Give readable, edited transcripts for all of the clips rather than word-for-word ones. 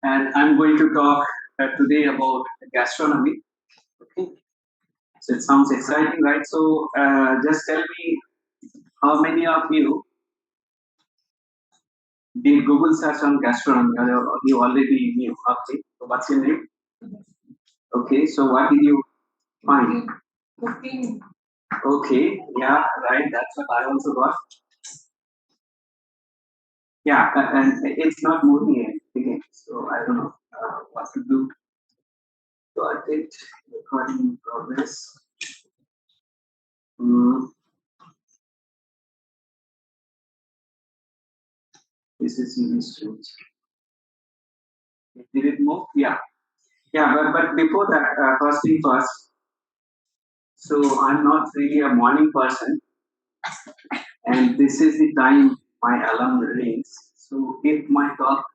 and I'm going to talk today about gastronomy. Okay, so it sounds exciting, right? So just tell me how many of you did Google search on gastronomy, or you already knew? Okay, so what's your name? Okay, so what did you find? Cooking. Okay, yeah, right. That's what I also got. Yeah, and it's not moving again, so I don't know what to do. Got it. Recording in progress. This is really strange. Did it move? Yeah. Yeah, but before that, first thing first. So I'm not really a morning person, and this is the time my alarm rings. So if my talk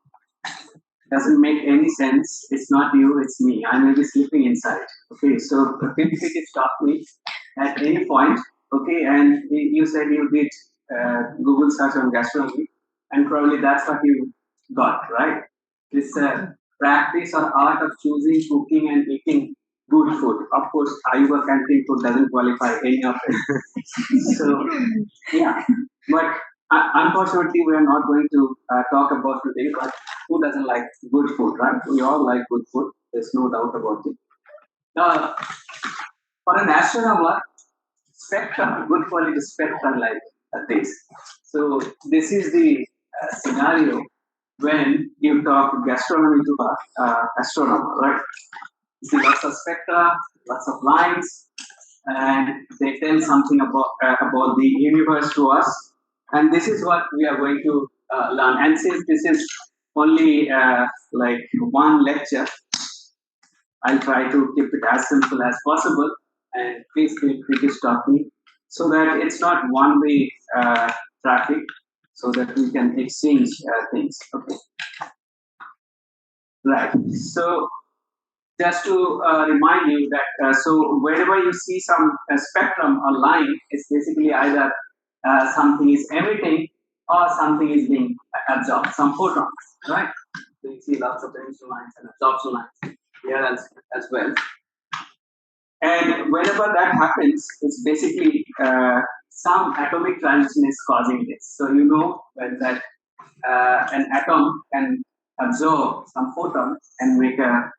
doesn't make any sense, it's not you, it's me. I may be sleeping inside. Okay, so feel free to stop me at any point. Okay, and you said you did Google search on gastronomy, and probably that's what you got, right? This practice or art of choosing, cooking, and eating good food. Of course, Ayuba canteen food doesn't qualify any of it. So, yeah, but unfortunately, we are not going to talk about today. But who doesn't like good food, right? We all like good food. There's no doubt about it. Uh, for an astronomer, spectra, good quality spectra like this. So this is the scenario when you talk gastronomy to astronomer, right? You see lots of spectra, lots of lines, and they tell something about the universe to us. And this is what we are going to learn. And since this is only like one lecture, I'll try to keep it as simple as possible. And please feel free to stop me so that it's not one-way traffic, so that we can exchange things. Okay. Right. So just to remind you that so wherever you see some spectrum or line, it's basically either something is emitting or something is being absorbed, some photons, right? So you see lots of emission lines and absorption lines here as well. And whenever that happens, it's basically some atomic transition is causing this. So you know that an atom can absorb some photon and make a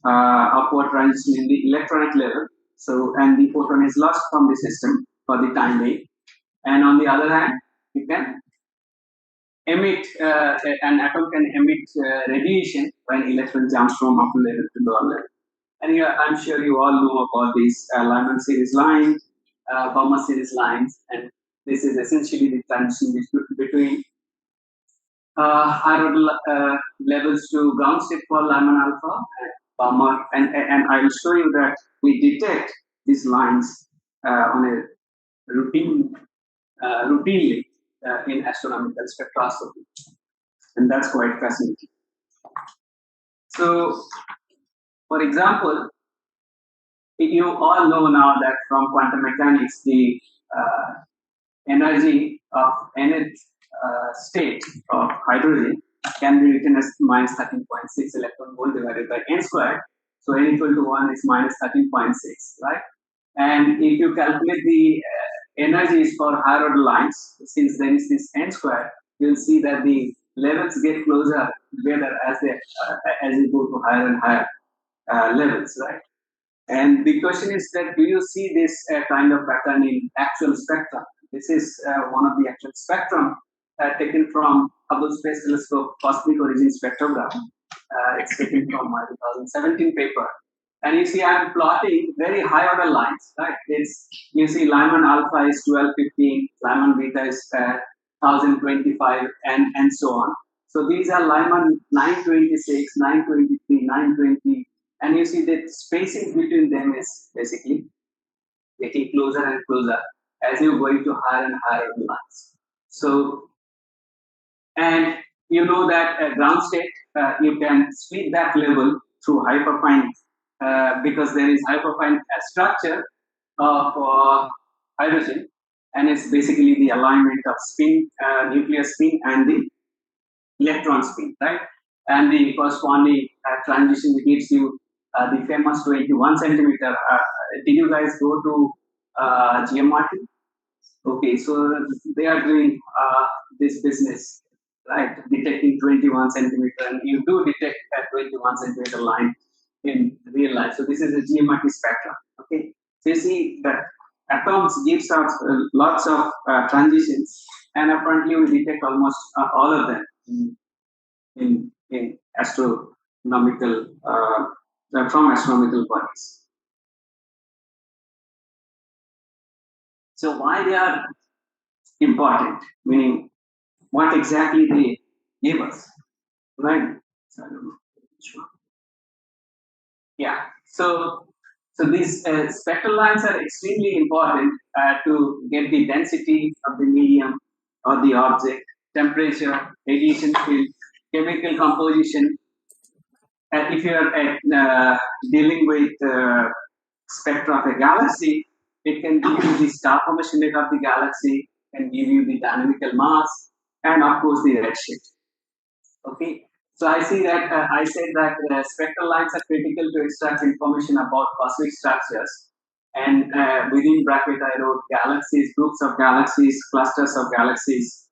upward transition in the electronic level. So, and the photon is lost from the system for the time being. And on the other hand, you can emit, an atom can emit radiation when electron jumps from upper level to lower level. And I'm sure you all know about these Lyman series lines, Balmer series lines, and this is essentially the transition between higher order levels to ground state for Lyman alpha and Balmer, and I will show you that we detect these lines on a routinely in astronomical spectroscopy, and that's quite fascinating. So, for example, you all know now that from quantum mechanics, the energy of nth state of hydrogen can be written as minus 13.6 electron volt divided by n squared. So n equal to 1 is minus 13.6, right? And if you calculate the energies for higher order lines, since there is this n squared, you'll see that the levels get closer together as you go to higher and higher levels, right? And the question is that do you see this kind of pattern in actual spectrum? This is one of the actual spectrum taken from Hubble Space Telescope Cosmic Origin Spectrograph. It's taken from my 2017 paper. And you see I'm plotting very high order lines, right? You see Lyman alpha is 1215, Lyman beta is 1025, and so on. So these are Lyman 926, 923, 920, and you see that spacing between them is basically getting closer and closer as you go into higher and higher lines. So, and you know that at ground state, you can split that level through hyperfine because there is hyperfine structure of hydrogen, and it's basically the alignment of spin, nuclear spin, and the electron spin, right? and the corresponding transition gives you the famous 21 centimeter. Did you guys go to GMRT? Okay, so they are doing this business, right? Detecting 21 centimeter, and you do detect a 21 centimeter line in real life. So this is a GMRT spectrum. Okay, so you see that atoms gives us lots of transitions, and apparently we detect almost all of them in astronomical from astronomical bodies. So why they are important? Meaning what exactly they give us, right? So I don't know. Sure. Yeah. So these spectral lines are extremely important to get the density of the medium or the object, temperature, radiation field, chemical composition. And if you are dealing with spectra of a galaxy, it can give you the star formation rate of the galaxy, can give you the dynamical mass, and of course the redshift. Okay, so I see that I said that spectral lines are critical to extract information about cosmic structures. And within bracket, I wrote galaxies, groups of galaxies, clusters of galaxies,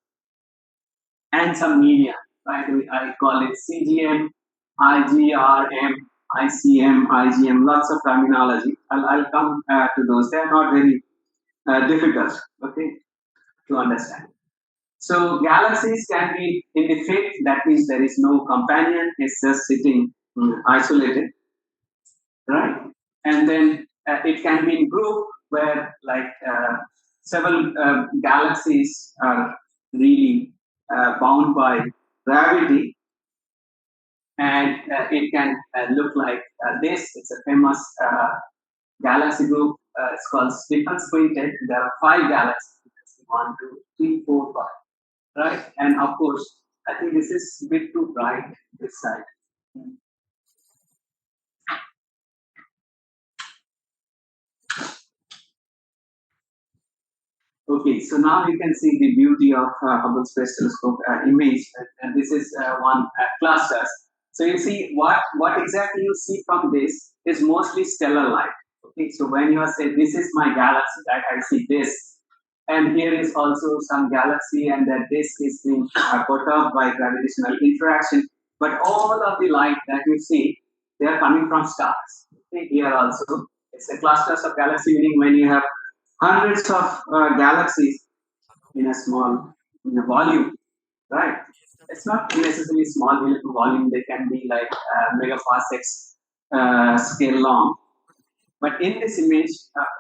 and some media. Right? I call it CGM, IGRM, ICM, IGM, lots of terminology. I'll come to those. They're not very difficult, okay, to understand. So galaxies can be in the fifth, that means there is no companion, it's just sitting isolated, right? And then it can be in group where like several galaxies are really bound by gravity, and it can look like this. It's a famous galaxy group. It's called Stephen's Quintet. There are 5 galaxies. 1, 2, 3, 4, 5. Right? And of course, I think this is a bit too bright, this side. Okay, so now you can see the beauty of Hubble Space Telescope image, and this is one clusters. So you see what exactly you see from this is mostly stellar light. Okay, so when you are saying this is my galaxy, right? I see this, and here is also some galaxy, and that this is being put up by gravitational interaction. But all of the light that you see, they are coming from stars. Okay, here also, it's a clusters of galaxy, meaning when you have hundreds of galaxies in a small in a volume, right? It's not necessarily small volume; they can be like megaparsecs scale long. But in this image,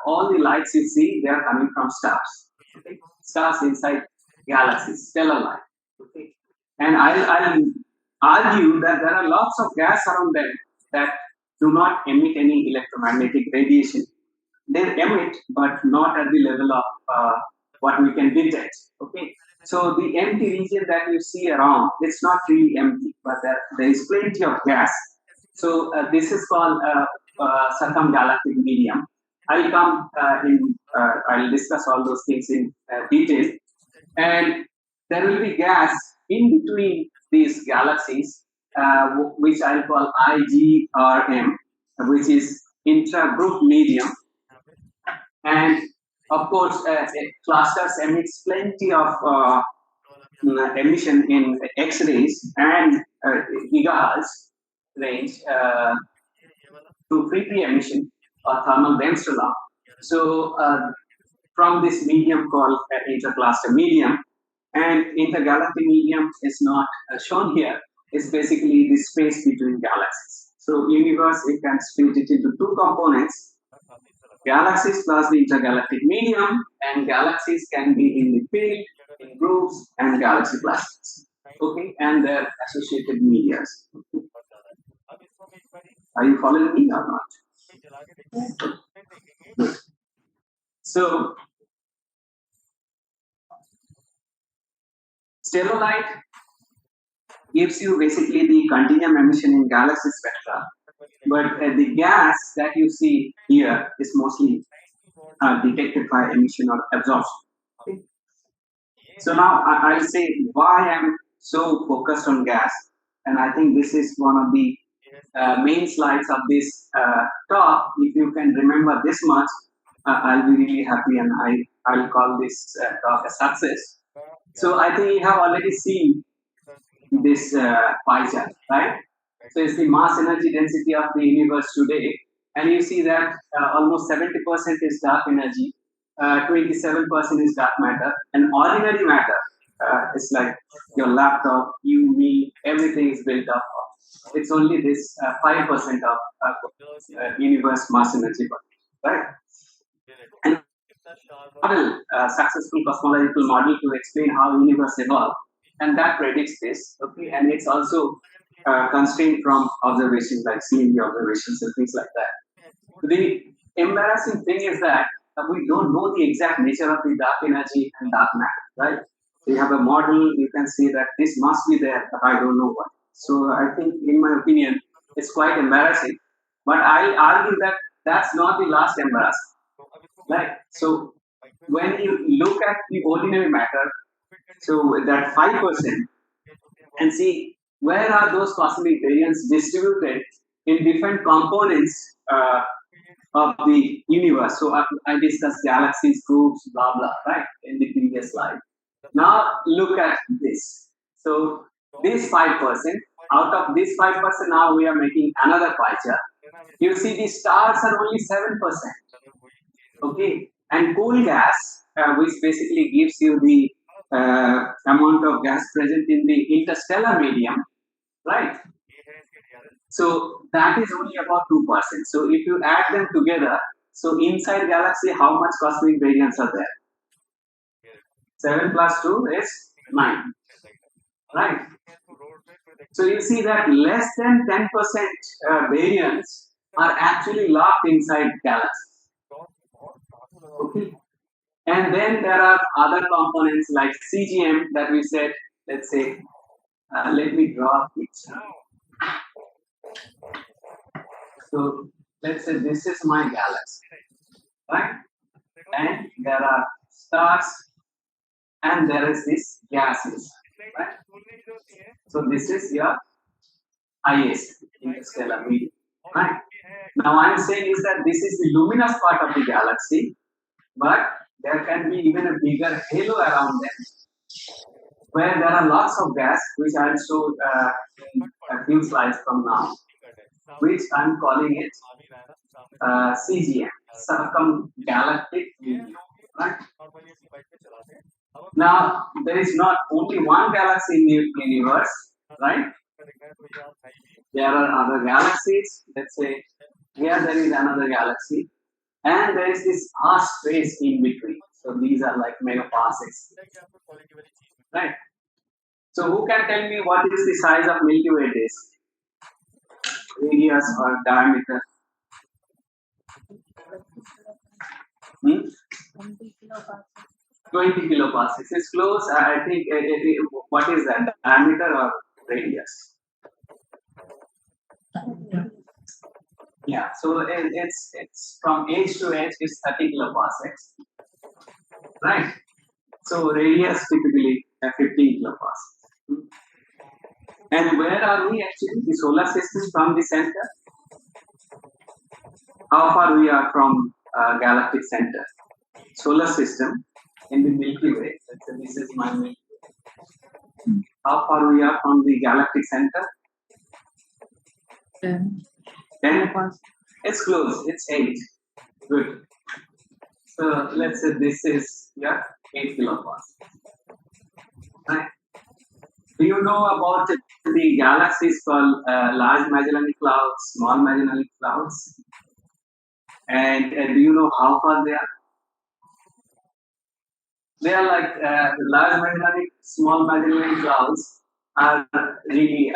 all the lights you see, they are coming from stars. Okay? Stars inside galaxies, stellar light. Okay? And I'll argue that there are lots of gas around them that do not emit any electromagnetic radiation. They emit, but not at the level of what we can detect. Okay, so the empty region that you see around, it's not really empty, but there is plenty of gas. So this is called circumgalactic medium. I'll come I'll discuss all those things in detail, and there will be gas in between these galaxies, which I'll call IGRM, which is intra-group medium. And of course, clusters emits plenty of emission in X-rays and gigahertz range to free emission or thermal Banks law. So from this medium called intercluster medium, and intergalactic medium is not shown here. It's basically the space between galaxies. So universe, it can split it into 2 components: galaxies plus the intergalactic medium, and galaxies can be in the field, in groups, and galaxy clusters. Okay, and their associated medias. Are you following me or not? Good. So, stellar light gives you basically the continuum emission in galaxy spectra, but the gas that you see here is mostly detected by emission or absorption. Okay. So now I'll say why I'm so focused on gas. And I think this is one of the main slides of this talk. If you can remember this much, I'll be really happy, and I'll call this talk a success. So I think you have already seen this pie chart, right? So it's the mass energy density of the universe today, and you see that almost 70% is dark energy, 27% is dark matter, and ordinary matter is like your laptop, you, me, everything is built up of. It's only this 5% of universe mass energy, right? And model, successful cosmological model to explain how universe evolved, and that predicts this. Okay, and it's also constrained from observations like CMB observations and things like that. The embarrassing thing is that we don't know the exact nature of the dark energy and dark matter, right? We have a model, you can see that this must be there, but I don't know what. So I think, in my opinion, it's quite embarrassing. But I argue that that's not the last embarrassment, right? So when you look at the ordinary matter, so that 5%, and see where are those cosmic variants distributed in different components of the universe. So I discussed galaxies, groups, blah blah, right, in the previous slide. Now look at this. So this 5%, out of this 5%, now we are making another pie chart. You see the stars are only 7%. Okay, and cool gas, which basically gives you the amount of gas present in the interstellar medium, right? So that is only about 2%. So if you add them together, so inside galaxy, how much cosmic variance are there? 7 plus 2 is 9, right? So you see that less than 10% variance are actually locked inside galaxies. Okay. And then there are other components like CGM that we said, let's say, let me draw a picture. So let's say this is my galaxy, right? And there are stars, and there is this gases, right? So this is your ISSAA, interstellar medium, right? Now I'm saying is that this is the luminous part of the galaxy, but there can be even a bigger halo around them, where there are lots of gas, which I'll show in a few slides from now, which I'm calling it CGM, circumgalactic medium, right? Now, there is not only one galaxy in the universe, right? There are other galaxies. Let's say here there is another galaxy, and there is this vast space in between. So these are like megaparsecs, right? So who can tell me what is the size of Milky Way disk? Radius or diameter? 20 kiloparsecs. It's close. I think. What is that? Diameter or radius? Yeah. So it's from edge to edge is 30 kiloparsecs, right? So radius typically 15 kiloparsecs. And where are we actually? The solar system from the center. How far we are from galactic center? Solar system in the Milky Way. Let's say this is my Milky Way. How far we are from the galactic center? 10. It's close. It's 8. Good. So let's say this is 8 kiloparsecs. Right. Do you know about the galaxies called large Magellanic Clouds, small Magellanic Clouds? And do you know how far they are? They are like large Magellanic, small Magellanic Clouds are really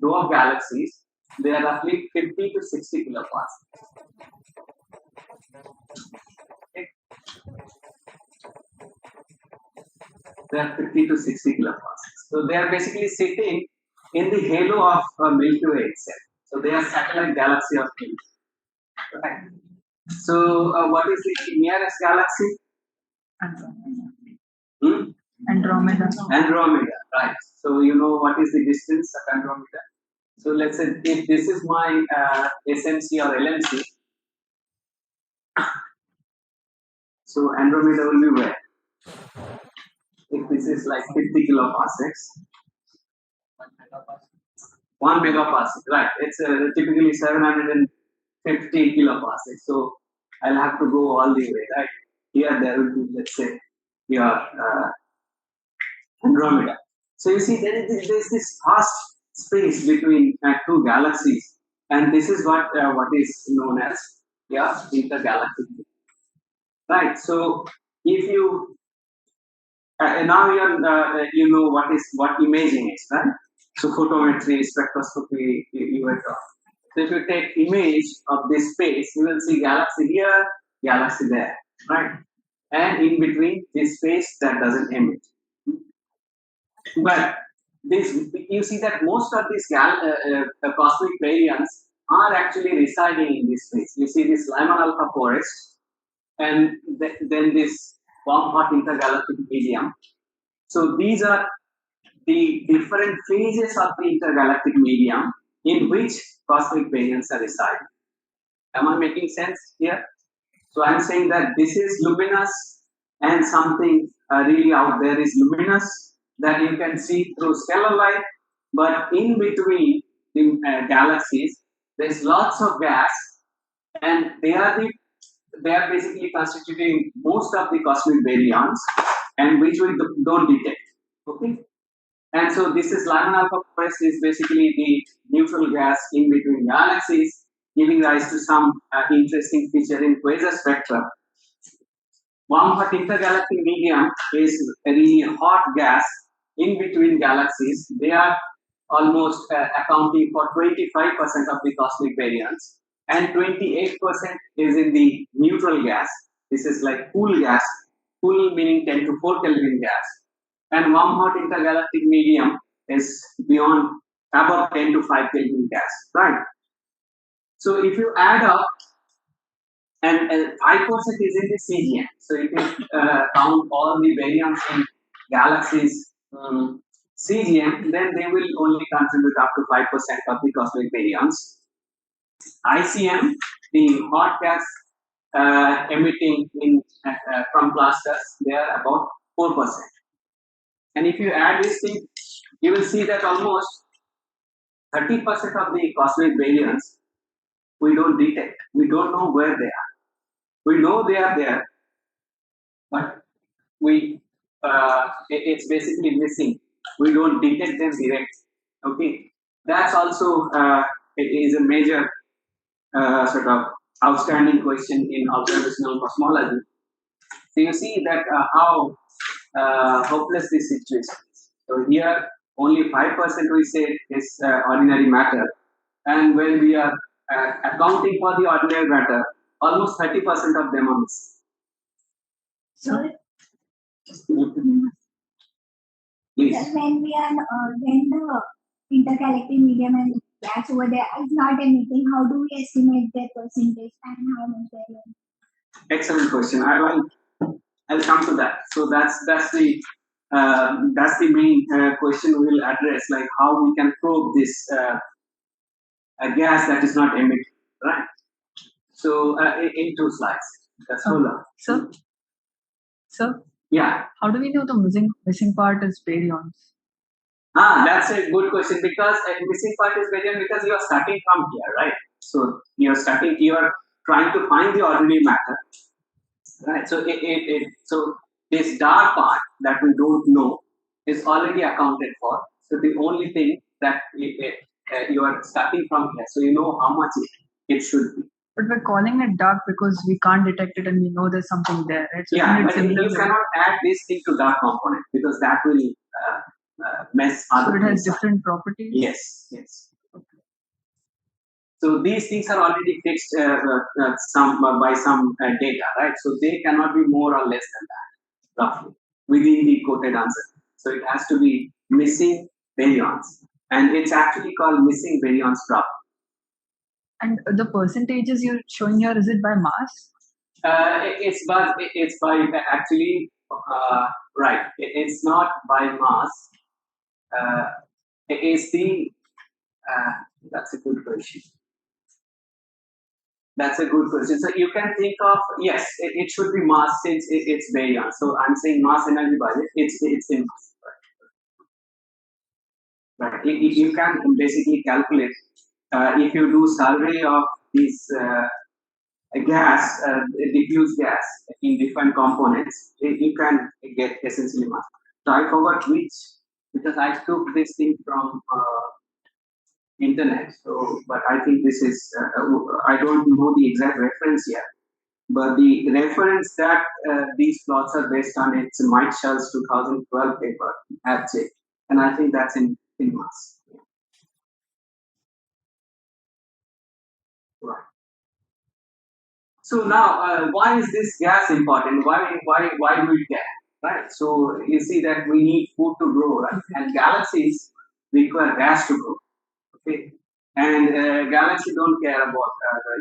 dwarf galaxies. They are roughly 50 to 60 kiloparsecs. Okay. They are 50 to 60 kiloparsecs. So they are basically sitting in the halo of Milky Way itself. So they are satellite galaxy of Milky Way. Right. So what is the nearest galaxy? Andromeda. Andromeda, right. So you know what is the distance of Andromeda? So let's say if this is my SMC or LMC, so Andromeda will be where? If this is like 50 kiloparsecs, 1 megaparsec, right? It's typically 750 kiloparsecs. So I'll have to go all the way, right? Here there will be, let's say, your Andromeda. So you see, there is this vast space between two galaxies, and this is what is known as intergalactic. Right. So if you now you know what imaging is, right? So photometry, spectroscopy, you were taught. So if you take image of this space, you will see galaxy here, galaxy there, right? And in between this space that doesn't emit. But this you see that most of these cosmic baryons are actually residing in this space. You see this Lyman alpha forest, and then this warm hot intergalactic medium. So these are the different phases of the intergalactic medium in which cosmic baryons are residing. Am I making sense here? So I'm saying that this is luminous and something really out there is luminous that you can see through stellar light, but in between the galaxies, there's lots of gas, and they are basically constituting most of the cosmic baryons, and which we don't detect. Okay. And so this is Lyman alpha forest is basically the neutral gas in between galaxies, giving rise to some interesting feature in quasar spectra. Warm hot intergalactic medium is a really hot gas in between galaxies. They are almost accounting for 25% of the cosmic baryons, and 28% is in the neutral gas. This is like cool gas, cool meaning 10 to 4 Kelvin gas, and warm hot intergalactic medium is beyond above 10 to 5 Kelvin gas, right? So if you add up, and 5% is in the CGM. So if you count all the baryons in galaxies CGM, then they will only contribute up to 5% of the cosmic baryons. ICM, the hot gas emitting from clusters, they are about 4%. And if you add this thing, you will see that almost 30% of the cosmic baryons we don't detect. We don't know where they are. We know they are there, but it's basically missing. We don't detect them direct. Okay, that's also it is a major sort of outstanding question in observational cosmology. So you see that how hopeless this situation is. So here only 5% we say is ordinary matter, and when we are accounting for the ordinary matter, almost 30% of them are missing. So, Please. when when the intergalactic medium and gas over there is not emitting, how do we estimate their percentage and how much they are? Excellent question. I'll come to that. So that's the main question we'll address, like how we can probe this a gas that is not emitting, right? So in 2 slides. That's solar. Sir, Yeah. how do we know the missing part is baryons? That's a good question, because missing part is baryon because you are starting from here, right? So you are trying to find the ordinary matter, right? So so this dark part that we don't know is already accounted for. So the only thing that you are starting from here, so you know how much it should be. But we're calling it dark because we can't detect it and we know there's something there, right? So Yeah, isn't it but similar you to- cannot add this thing to dark component because that will mess So other it has things up. different properties? Yes. So these things are already fixed by some data, right? So they cannot be more or less than that, roughly, within the quoted answer. So it has to be missing baryons, and it's actually called missing baryons problem. And the percentages you're showing here, is it by mass? It's by actually Right. It's not by mass. It's the that's a good question. That's a good question. So you can think of, yes, it should be mass since it's baryon. So I'm saying mass energy budget. It's in mass. Right. You can basically calculate if you do survey of this gas, diffuse gas in different components, you can get essentially mass. So I forgot which, because I took this thing from internet. So, but I think this is, I don't know the exact reference yet. But the reference that these plots are based on, it's Mitchell's 2012 paper, RCAA, and I think that's in mass. Right. So now, why is this gas important? Why do we care? Right. So you see that we need food to grow, right? And galaxies require gas to grow. Okay. And galaxy don't care about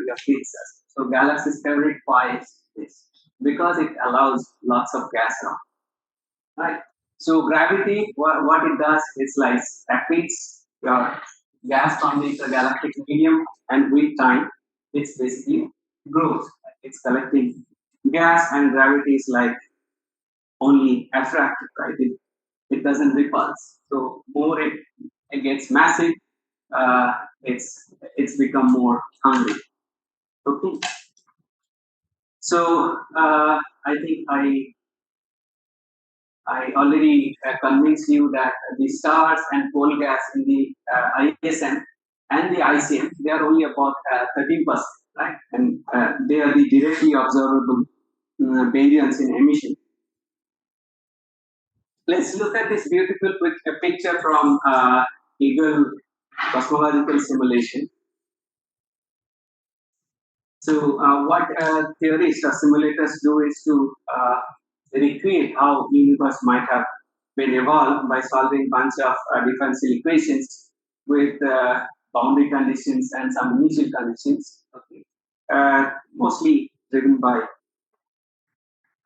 your pizzas. So galaxy's favorite pie is this because it allows lots of gas around. Right. So gravity, what it does is like accretes your gas from the intergalactic medium, and with time, it's basically grows. It's collecting gas, and gravity is like only attractive, right? It doesn't repulse. So more it gets massive, it's become more hungry. Okay. So I think I already convinced you that the stars and coal gas in the ISM and the ICM, they are only about 13%, right? And they are the directly observable variance in emission. Let's look at this beautiful picture from Eagle cosmological simulation. So what theorists or simulators do is to recreate how universe might have been evolved by solving bunch of differential equations with boundary conditions and some initial conditions. Okay. Mostly driven by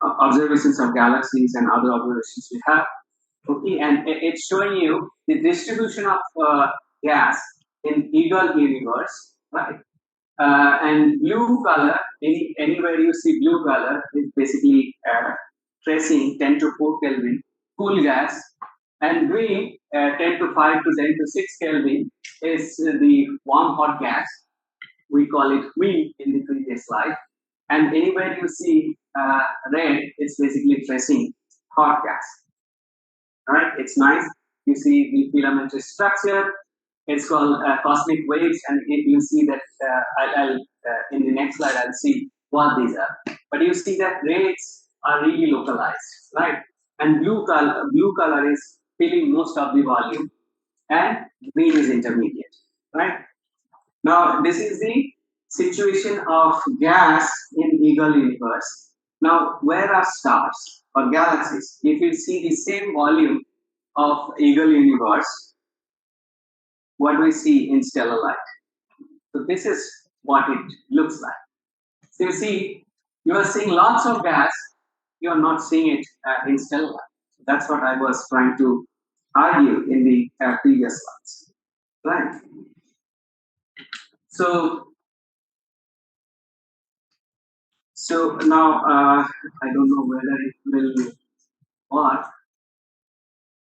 observations of galaxies and other observations we have. Okay, and it's showing you the distribution of gas in Eagle universe, right? And blue color, anywhere you see blue color, is basically tracing 10 to 4 Kelvin cool gas, and green 10 to 5 to 10 to 6 Kelvin is the warm hot gas. We call it we in the previous slide. And anywhere you see red, it's basically tracing hot gas. Right? It's nice. You see the filamentary structure. It's called cosmic waves, and you see that I'll in the next slide I'll see what these are. But you see that rays are really localized, right? And blue color is filling most of the volume, and green is intermediate, right? Now this is the situation of gas in Eagle universe. Now where are stars or galaxies? If you see the same volume of Eagle universe, what do we see in stellar light? So this is what it looks like. So you see, you are seeing lots of gas, you are not seeing it in stellar light. So that's what I was trying to argue in the previous slides, right? So, so now I don't know whether it will work.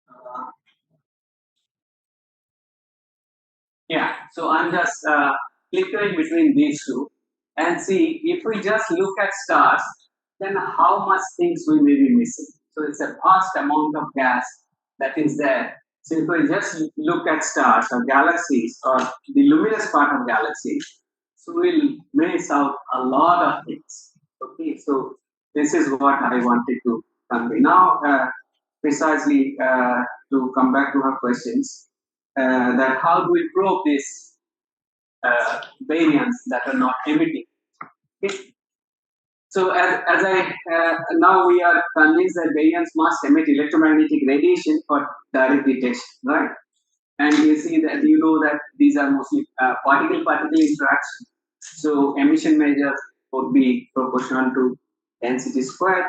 Uh, Yeah, so I'm just flickering between these two and see if we just look at stars, then how much things we may be missing. So it's a vast amount of gas that is there. So if we just look at stars or galaxies or the luminous part of galaxies, so we'll miss out a lot of things. Okay, so this is what I wanted to convey. Now, precisely to come back to our questions, that how do we probe these variants that are not emitting? Okay. So as I now we are convinced that variants must emit electromagnetic radiation for direct detection, right? And you see that you know that these are mostly particle-particle interaction. So emission measures would be proportional to density squared.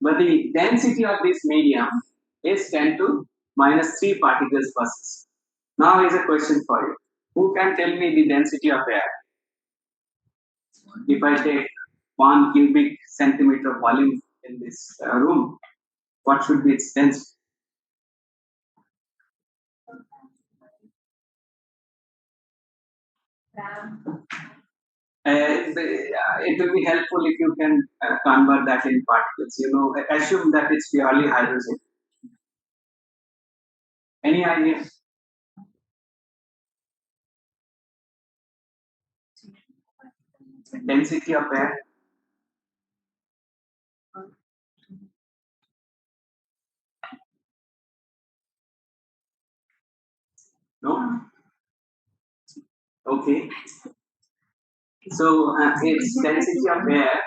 but the density of this medium is 10 to minus 3 particles per cc. Now is a question for you. Who can tell me the density of air? If I take 1 cubic centimeter volume in this room, what should be its density? It will be helpful if you can convert that in particles. You know, assume that it's purely hydrogen. Any idea? Density of air? No? Okay. So its density of air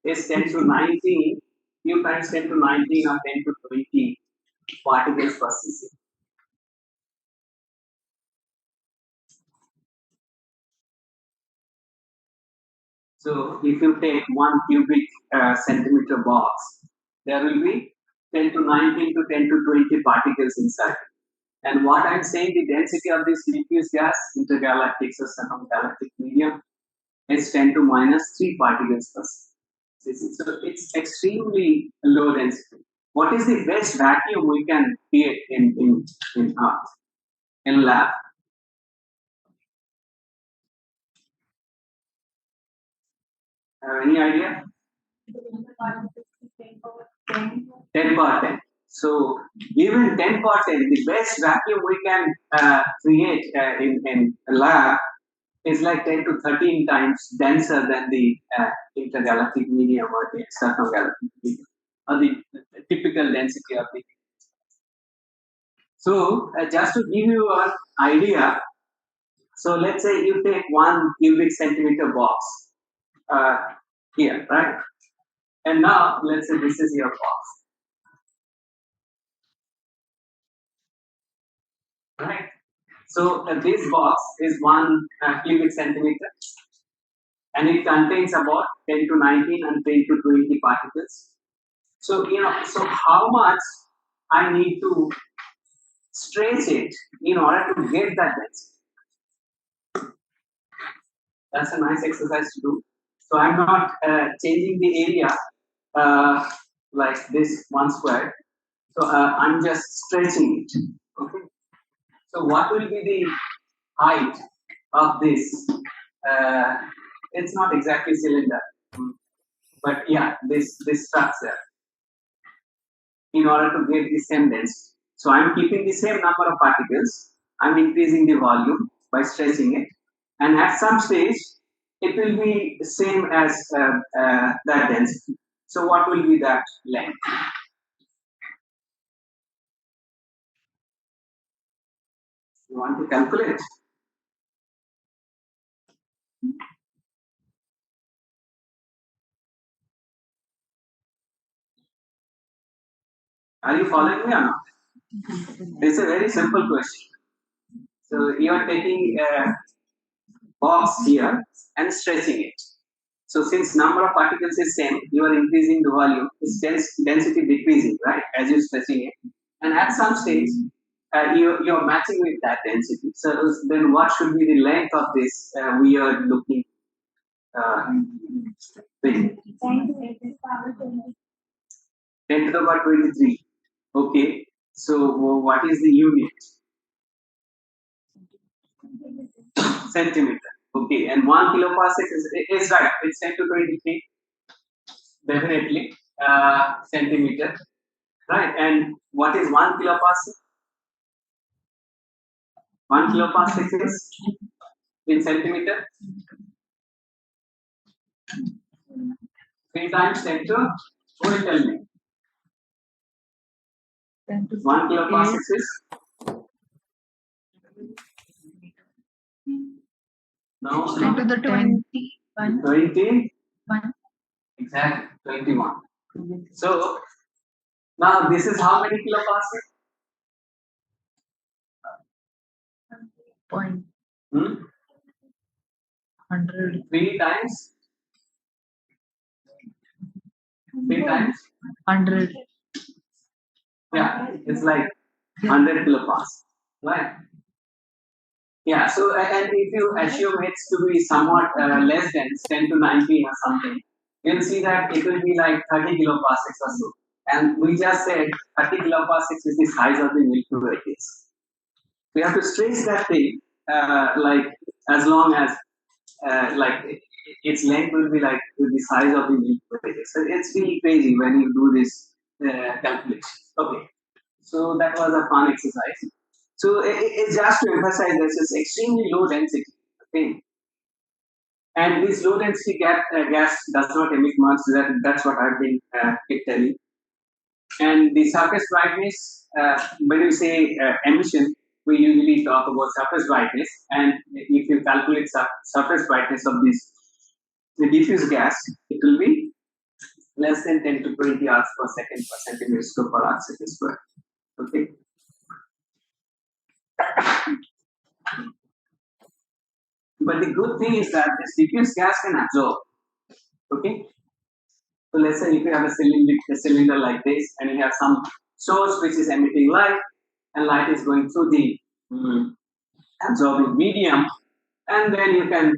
is 10 to 19. You times 10 to 19 or 10 to 20 particles per cc. So if you take 1 cubic centimeter box, there will be 10 to 19 to 10 to 20 particles inside. And what I'm saying, the density of this liquid gas, intergalactic or circumgalactic medium, is 10 to minus 3 particles per second. So it's extremely low density. What is the best vacuum we can create in Earth, in lab? Have any idea? 10 power 10. So given 10 power 10, the best vacuum we can create in a lab is like 10 to 13 times denser than the intergalactic medium or the circumgalactic medium, or the typical density of the. So just to give you an idea, so let's say you take 1 cubic centimeter box uh, here, right? And now let's say this is your box, right? So this box is 1 cubic centimeter, and it contains about 10 to 19 and 10 to 20 particles. So so how much I need to stretch it in order to get that density? That's a nice exercise to do. So I'm not changing the area like this 1 square. So I'm just stretching it. Okay. So what will be the height of this? Uh, it's not exactly cylinder, but yeah, this structure in order to get the same density. So I'm keeping the same number of particles. I'm increasing the volume by stretching it, and at some stage it will be the same as that density. So what will be that length? You want to calculate? Are you following me or not? It's a very simple question. So you are taking a box here and stretching it. So since number of particles is same, you are increasing the volume. Its density decreasing, right? As you're stretching it, and at some stage, you're matching with that density. So then, what should be the length of this weird looking uh, thing? 10 to the power 23. Okay. So what is the unit? Centimeter. Okay, and 1 kiloparsec is right. It's 10 to 23. Definitely. Centimeter. Right. And what is 1 kiloparsec? 1 kiloparsec is in centimeter. 3 times 10 to, who will tell me? 1 kiloparsec is? No. 10 to the 21. 21. Exactly. 21. So now this is how many kiloparsec? Point. 100. 3 times 3 times? 100. Yeah, it's like 100 kilopascals, right? Yeah, so and if you assume it's to be somewhat less dense, 10 to 19 or something, you'll see that it will be like 30 kilopascals or so. And we just said 30 kilopascals is the size of the Milky Way disk. We have to stretch that thing like as long as like its length will be like the size of the Milky Way disk. So it's really crazy when you do this calculation. Okay, so that was a fun exercise. So it's just to emphasize this is extremely low density. Okay, and this low density gas does not emit much. That's what I've been keep telling. And the surface brightness, when we say emission, we usually talk about surface brightness. And if you calculate surface brightness of this the diffuse gas, it will be less than 10 to 20 hours per second per centimeter square per arc second square. Okay. But the good thing is that this diffuse gas can absorb. Okay. So let's say if you have a cylinder like this, and you have some source which is emitting light, and light is going through the absorbing medium, and then you can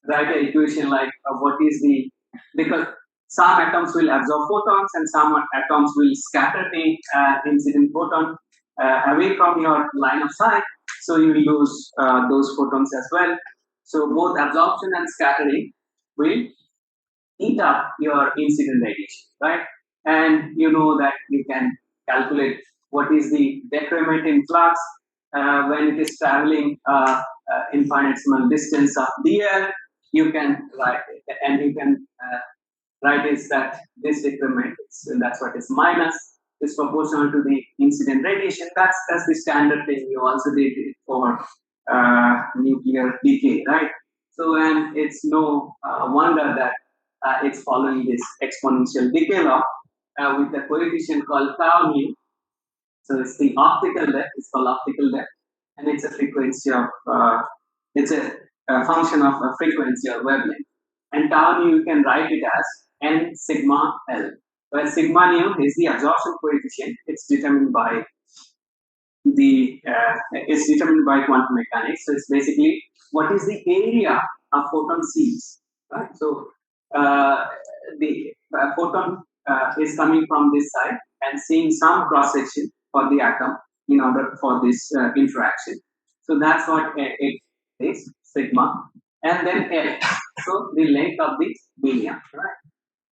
write an equation like what is the, because some atoms will absorb photons and some atoms will scatter the incident photon away from your line of sight, so you will lose those photons as well. So both absorption and scattering will eat up your incident radiation, right? And you know that you can calculate what is the decrement in flux when it is traveling infinitesimal distance of dl. You can write it, and you can write is that this decrement is, that's what is minus is proportional to the incident radiation. That's the standard thing you also did it for nuclear decay, right? So and it's no wonder that it's following this exponential decay law with a coefficient called tau mu. So it's the optical depth. It's called optical depth, and it's a frequency of it's a function of a frequency or wavelength. And tau nu you can write it as n sigma l, where sigma nu is the absorption coefficient. It's determined by quantum mechanics. So it's basically what is the area a photon sees, right? So the photon is coming from this side and seeing some cross section for the atom in order for this interaction. So that's what it is, sigma, and then L. So the length of the medium, right?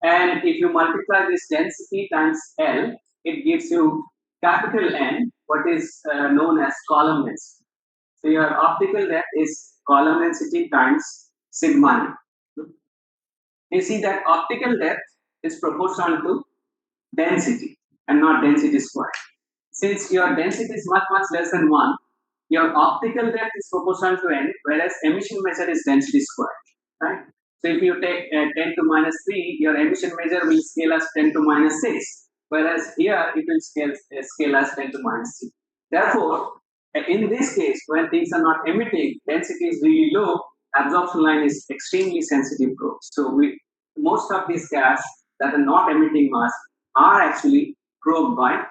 And if you multiply this density times L, it gives you capital N, what is known as column density. So your optical depth is column density times sigma. You see that optical depth is proportional to density and not density squared. Since your density is much less than 1, your optical depth is proportional to n, whereas emission measure is density squared, right? So if you take 10 to minus 3, your emission measure will scale as 10 to minus 6, whereas here it will scale as 10 to minus 3. Therefore, in this case, when things are not emitting, density is really low, absorption line is extremely sensitive probe. So most of these gas that are not emitting much are actually probed by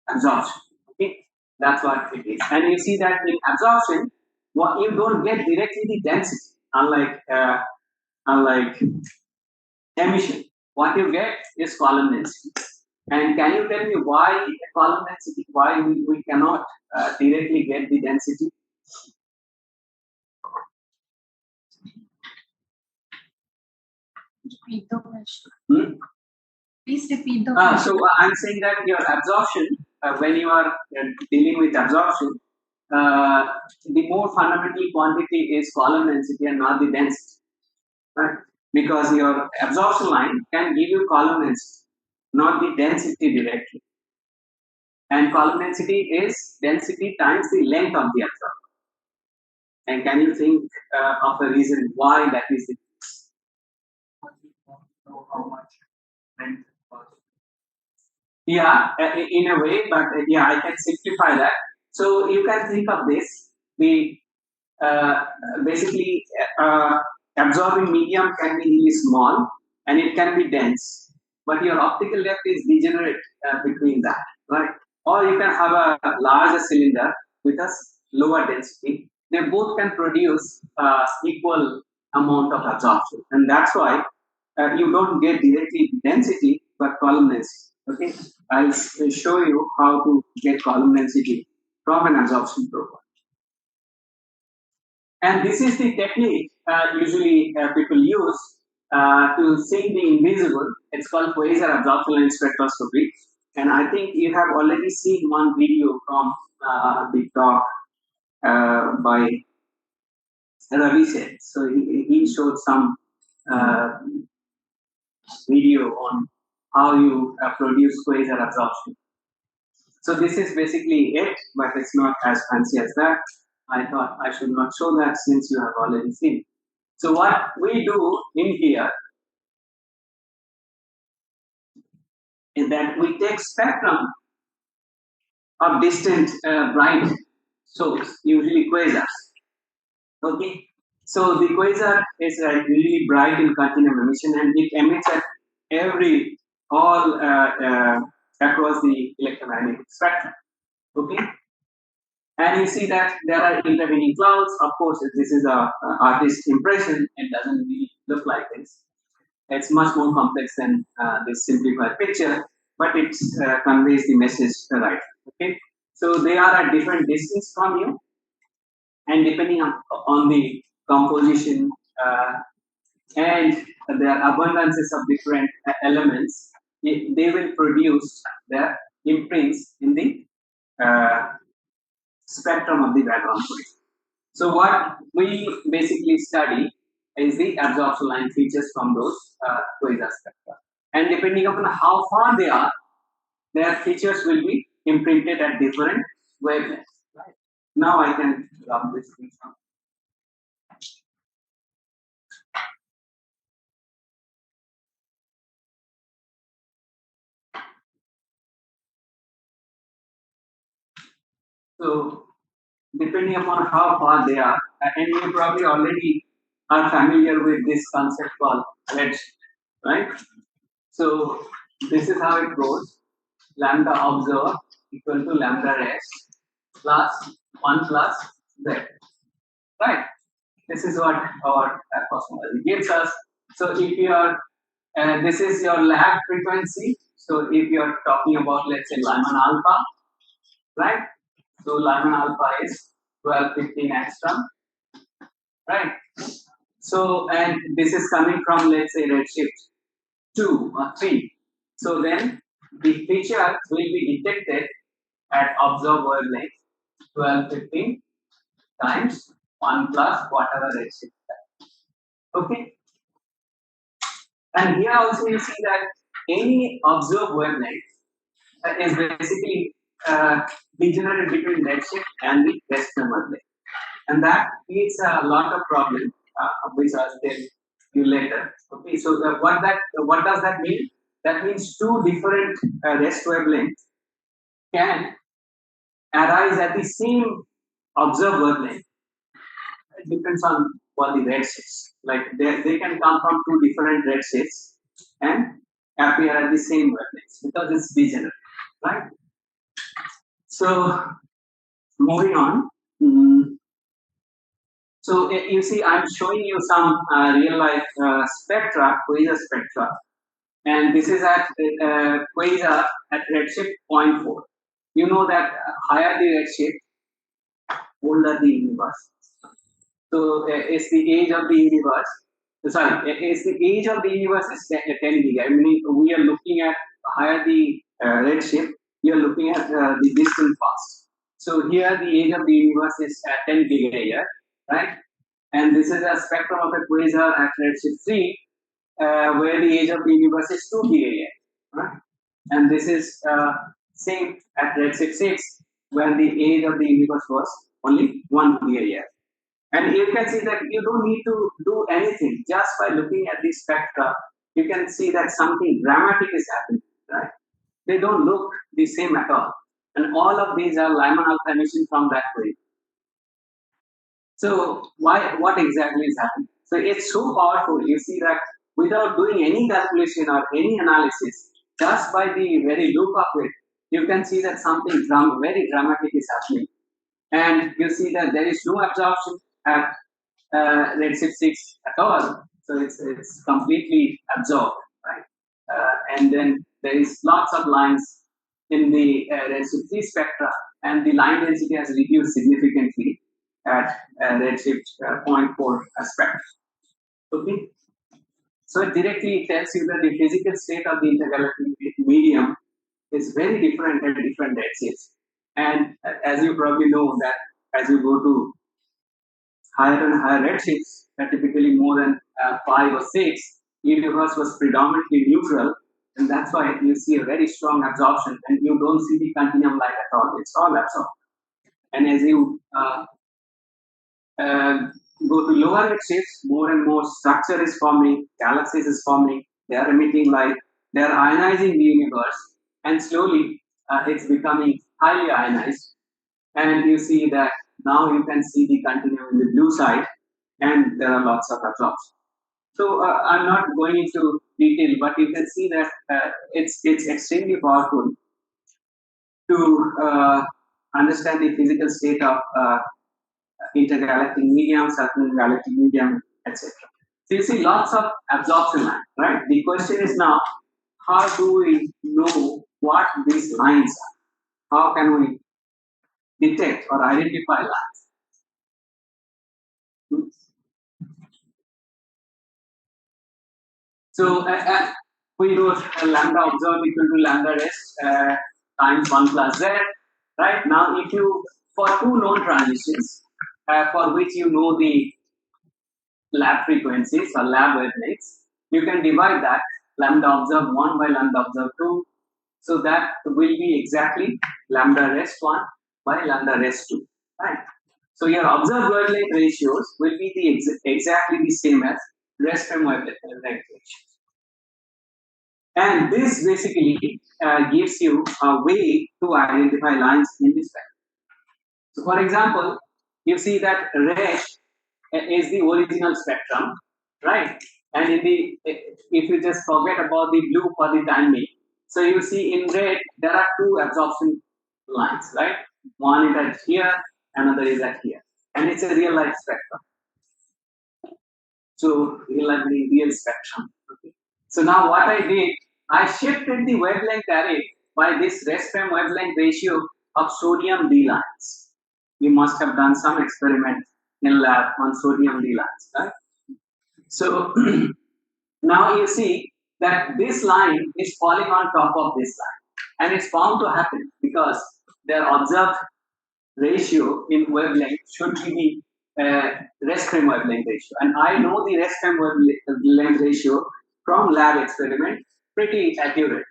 absorption. Okay, that's what it is. And you see that in absorption, what you don't get directly the density, unlike emission. What you get is column density. And can you tell me why column density? Why we cannot directly get the density? Repeat the question. Please repeat the question. So I'm saying that your absorption, when you are dealing with absorption, the more fundamental quantity is column density and not the density, right? Because your absorption line can give you column density, not the density directly. And column density is density times the length of the absorber. And can you think of a reason why that is the case? How much length? Yeah, in a way, but yeah, I can simplify that. So you can think of this: the basically absorbing medium can be really small, and it can be dense, but your optical depth is degenerate between that, right? Or you can have a larger cylinder with a lower density. They both can produce equal amount of absorption, and that's why you don't get directly density but column density. Okay, I'll show you how to get column density from an absorption profile. And this is the technique usually people use to see the invisible. It's called quasar absorption line spectroscopy. And I think you have already seen one video from the talk by Ravi said. So he showed some uh, video on how you produce quasar absorption. So this is basically it, but it's not as fancy as that. I thought I should not show that since you have already seen. So what we do in here is that we take spectrum of distant bright source, usually quasars. Okay, so the quasar is really bright in continuum emission, and it emits at all across the electromagnetic spectrum. Okay, and you see that there are intervening clouds. Of course, this is a artist impression. It doesn't really look like this. It's much more complex than this simplified picture, but it conveys the message right. Okay, so they are at different distance from you, and depending on the composition and their abundances of different elements, they will produce their imprints in the uh, spectrum of the background fluid. So what we basically study is the absorption line features from those quasar spectra. And depending upon how far they are, their features will be imprinted at different wavelengths. Right? Now I can rub this thing down. So depending upon how far they are, and you probably already are familiar with this concept called redshift, right? So this is how it goes. Lambda observed equal to lambda rest plus 1 plus z, right? This is what our cosmology gives us. So if you are, this is your lab frequency. So if you are talking about, let's say, Lyman alpha, right? So Lyman alpha is 1215 angstrom, right? So, and this is coming from, let's say, redshift 2 or 3. So then the feature will be detected at observed wavelength 1215 times 1 plus whatever redshift. Okay. And here also you see that any observed wavelength is basically degenerate between redshift and the rest-term wavelength. And that creates a lot of problems, which I'll tell you later. Okay, so what does that mean? That means two different rest wavelengths can arise at the same observed wavelength. It depends on what the redshifts. Like they can come from two different redshifts and appear at the same wavelengths because it's degenerate, right? So moving on. So you see, I'm showing you some real life spectra, quasar spectra, and this is at quasar at redshift zero point 0.4. You know that higher the redshift, older the universe. So it's the age of the universe. Sorry, it's the age of the universe is 10 giga. I mean, we are looking at higher the redshift, you are looking at the distant past. So here the age of the universe is 10 giga a year, right? And this is a spectrum of a quasar at redshift 3, where the age of the universe is 2 giga a year, right? And this is same at redshift 6, when the age of the universe was only 1 giga a year. And you can see that you don't need to do anything. Just by looking at the spectra, you can see that something dramatic is happening, right? They don't look the same at all. And all of these are Lyman alpha emission from that wave. So what exactly is happening? So it's so powerful. You see that without doing any calculation or any analysis, just by the very look of it, you can see that something very dramatic is happening. And you see that there is no absorption at redshift 6 at all. So it's completely absorbed, right? And then there is lots of lines in the redshift 3 spectra, and the line density has reduced significantly at redshift 0.4 spectra. Okay. So it directly tells you that the physical state of the intergalactic medium is very different at different redshifts. And as you probably know that as you go to higher and higher redshifts, typically more than 5 or 6, universe was predominantly neutral, and that's why you see a very strong absorption, and you don't see the continuum light at all. It's all absorbed. And as you go to lower redshifts, more and more structure is forming, galaxies is forming, they are emitting light, they are ionizing the universe, and slowly it's becoming highly ionized. And you see that now you can see the continuum in the blue side, and there are lots of absorption. So I'm not going into detail, but you can see that it's extremely powerful to understand the physical state of intergalactic medium, circumgalactic medium, etc. So you see lots of absorption lines, right? The question is now, how do we know what these lines are? How can we detect or identify lines? So we wrote lambda observed equal to lambda rest times 1 plus z. Right now, if you for two known transitions for which you know the lab frequencies or lab wavelengths, you can divide that lambda observed 1 by lambda observed 2. So that will be exactly lambda rest 1 by lambda rest 2. Right. So your observed wavelength ratios will be the exactly the same as rest frame wavelength ratios. And this basically gives you a way to identify lines in the spectrum. So for example, you see that red is the original spectrum, right? And in the if you just forget about the blue for the time being, so you see in red there are two absorption lines, right? One is at here, another is at here, and it's a real light spectrum. So real spectrum. Okay. So now what I did, I shifted the wavelength array by this rest frame wavelength ratio of sodium D lines. You must have done some experiment in lab on sodium D lines, right? So now you see that this line is falling on top of this line, and it's bound to happen because their observed ratio in wavelength should be the rest frame wavelength ratio, and I know the rest frame wavelength ratio from lab experiment pretty accurate.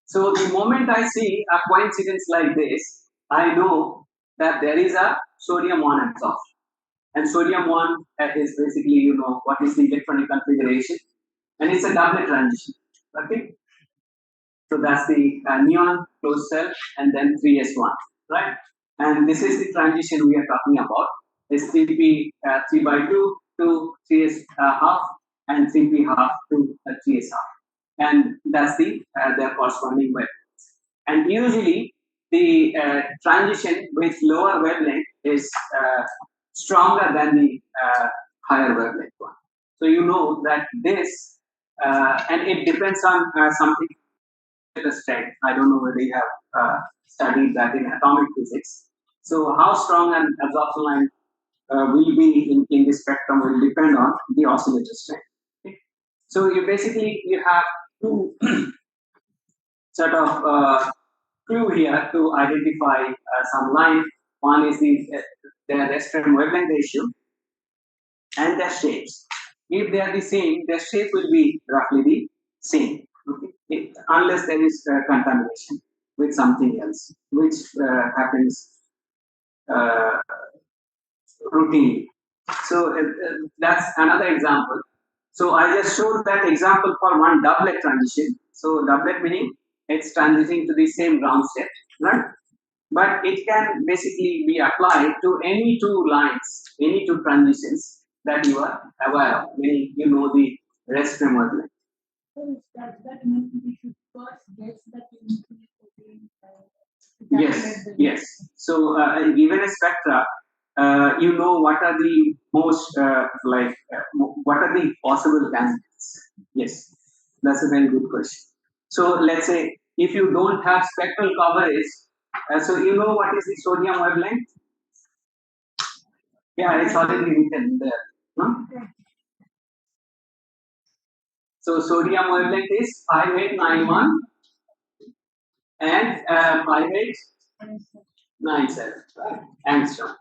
So the moment I see a coincidence like this, I know that there is a sodium 1 absorption. And sodium 1 is basically, you know, what is the electronic configuration, and it's a doublet transition. Okay. So that's the neon closed cell and then 3s1, right? And this is the transition we are talking about. It's 3p 3 by 2 to 3s half and 3p half to 3s half. And that's the their corresponding wavelengths. And usually the transition with lower wavelength is stronger than the higher wavelength one. So you know that this, and it depends on something the strength. I don't know whether you have studied that in atomic physics. So how strong an absorption line will be in the spectrum will depend on the oscillator strength. Okay? So you have two sort of clue here to identify some line. One is the rest frame wavelength ratio and their shapes. If they are the same, their shape will be roughly the same. Okay? Unless there is contamination with something else, which happens routinely. So that's another example. So I just showed that example for one doublet transition. So doublet meaning it's transiting to the same ground state, right? But it can basically be applied to any two lines, any two transitions that you are aware of. Meaning you know the rest frame wavelength. So that means we should first guess the chemistry protein. Yes, yes. So given a spectra, you know what are the most what are the possible candidates? Yes, that's a very good question. So let's say if you don't have spectral coverage, so you know what is the sodium wavelength? Yeah, it's already written there. No? So sodium wavelength is 5891 and 5897 angstrom.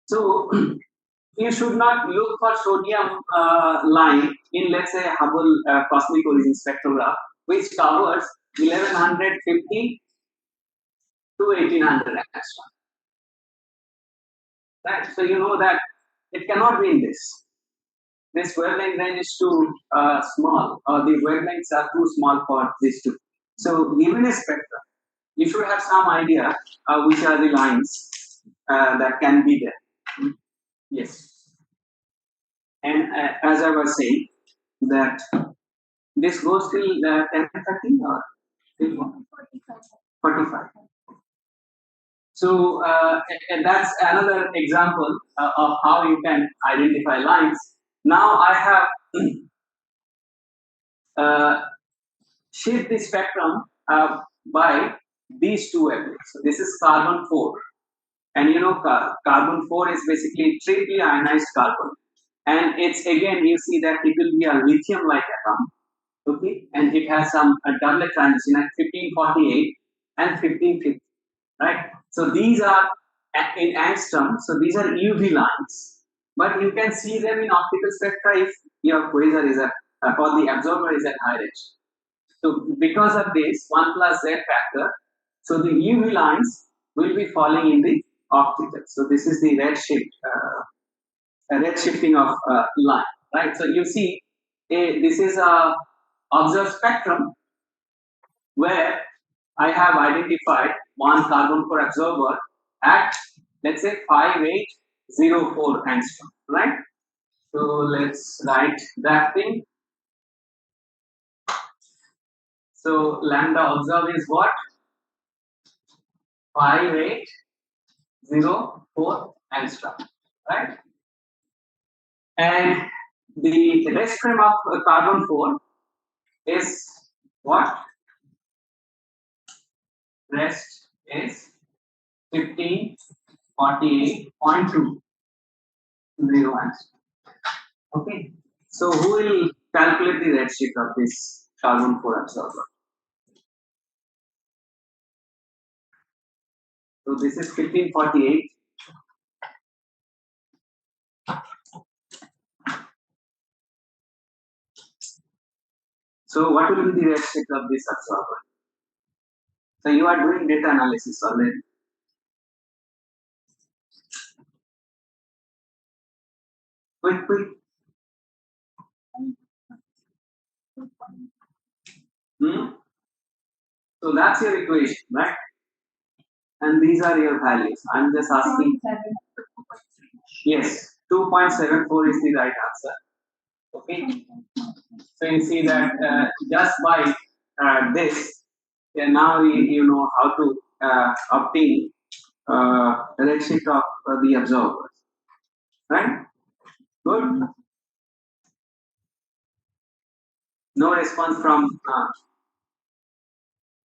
So you should not look for sodium line in, let's say, Hubble cosmic origin spectrograph, which covers 1150 to 1800 angstrom. Right? So you know that it cannot be in this. This wavelength range is too small, or the wavelengths are too small for this two. So given a spectrum, you should have some idea which are the lines that can be there. Yes. And as I was saying, that this goes till 10:30 or till 45. So and that's another example of how you can identify lines. Now I have shaped the spectrum by these two wavelengths. So this is carbon 4. And you know, carbon 4 is basically triply ionized carbon. And it's again, you see that it will be a lithium like atom. Okay, and it has some doublet transition at 1548 and 1550, right? So these are in angstrom, so these are UV lines, but you can see them in optical spectra if your quasar is at or the absorber is at high range. So because of this 1 plus Z factor, so the UV lines will be falling in the optical. So this is the red shifting of line, right? So you see, this is a observed spectrum where I have identified one carbon 4 absorber at, let's say, 5804 angstrom, right? So let's write that thing. So lambda observed is what? 5804 angstrom, right? And the rest frame of carbon 4 is what? Rest is 1548.2 angstrom. Okay. So who will calculate the redshift of this carbon 4 absorber? So this is 1548. So what will be the redshift of this absorber? So you are doing data analysis already. Quick. So that's your equation, right? And these are your values. I'm just asking. Yes, 2.74 is the right answer. Okay. So you see that just by this, now you know how to obtain redshift of the observers, right? Good. No response from.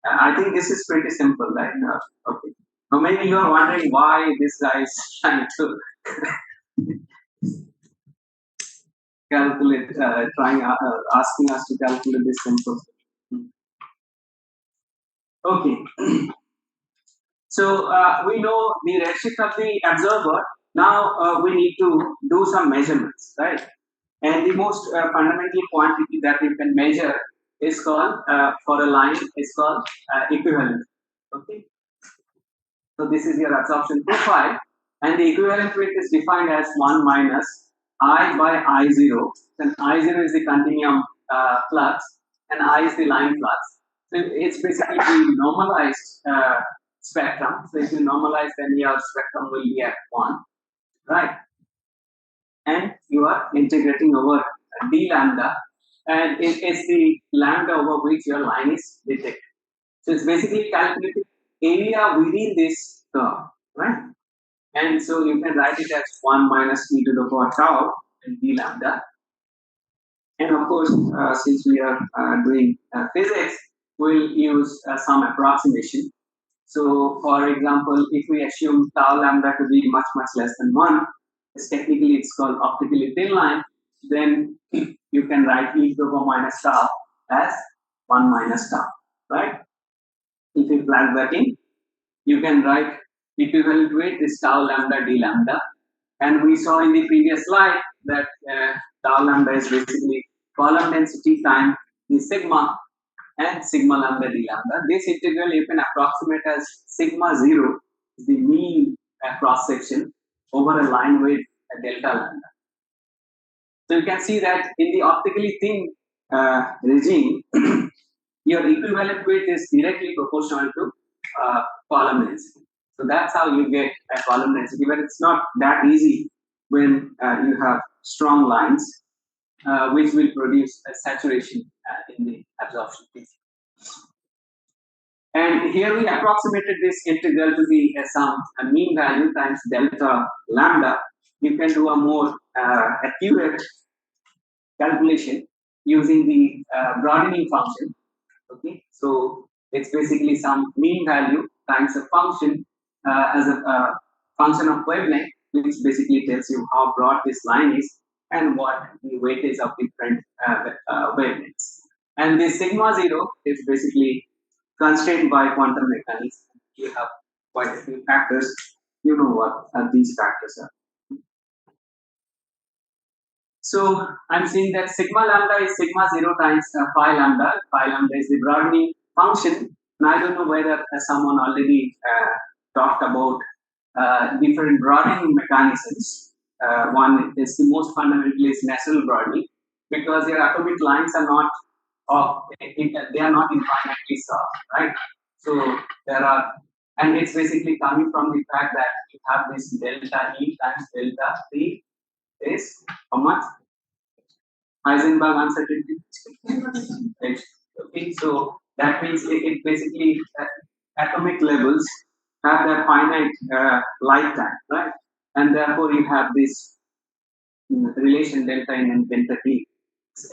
I think this is pretty simple, right? Okay. Now maybe you are wondering why this guy is trying to calculate, asking us to calculate this simple. Okay. So we know the redshift of the observer. Now we need to do some measurements, right? And the most fundamental quantity that we can measure is called, for a line, is called equivalent. Okay. So this is your absorption profile, and the equivalent width is defined as 1 minus I by I0. Then I0 is the continuum flux, and I is the line flux. So it's basically the normalized spectrum. So if you normalize, then your spectrum will be at 1, right? And you you are integrating over d lambda, and it is the lambda over which your line is detected. So it's basically calculating area within this curve, right? And so you can write it as 1 minus e to the power tau and d lambda. And of course, since we are doing physics, we'll use some approximation. So, for example, if we assume tau lambda to be much, much less than 1, technically it's called optically thin line, then you can write e to the power minus tau as 1 minus tau, right? If you plug that in, you can write equivalent to it is tau lambda d lambda. And we saw in the previous slide that tau lambda is basically column density times the sigma and sigma lambda d lambda. This integral you can approximate as sigma 0 is the mean cross section over a line with a delta lambda. So you can see that in the optically thin regime, your equivalent weight is directly proportional to column density. So that's how you get a column density, but it's not that easy when you have strong lines, which will produce a saturation in the absorption piece. And here we approximated this integral to be some mean value times delta lambda. You can do a more accurate calculation using the broadening function. Okay, so it's basically some mean value times a function as a function of wavelength, which basically tells you how broad this line is and what the weightage of different wavelengths. And the sigma 0 is basically constrained by quantum mechanics. You have quite a few factors. You know what these factors are. So I'm saying that sigma lambda is sigma 0 times phi lambda. Phi lambda is the broadening function. And I don't know whether someone already talked about different broadening mechanisms. One is the most fundamental is natural broadening, because your atomic lines are not they are not infinitely soft, right? So there are, and it's basically coming from the fact that you have this delta E times delta T is how much? Heisenberg uncertainty. Okay, so that means it basically atomic levels have their finite lifetime, right? And therefore you have this relation delta N and delta T,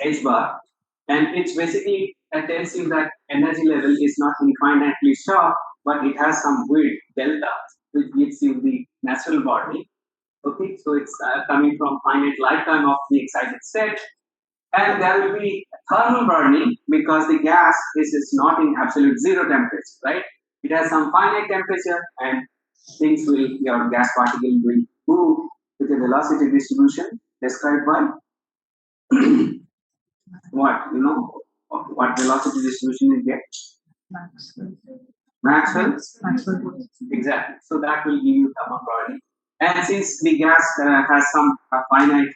H bar, and it's basically tells you that energy level is not infinitely short, but it has some weight delta, which gives you the natural body. Okay, so it's coming from finite lifetime of the excited state. And there will be thermal burning because the gas is not in absolute zero temperature, right? It has some finite temperature, and things will, your gas particle will move with a velocity distribution described by what, you know, what velocity distribution you get? Maxwell. Exactly. So that will give you thermal burning. And since the gas has some finite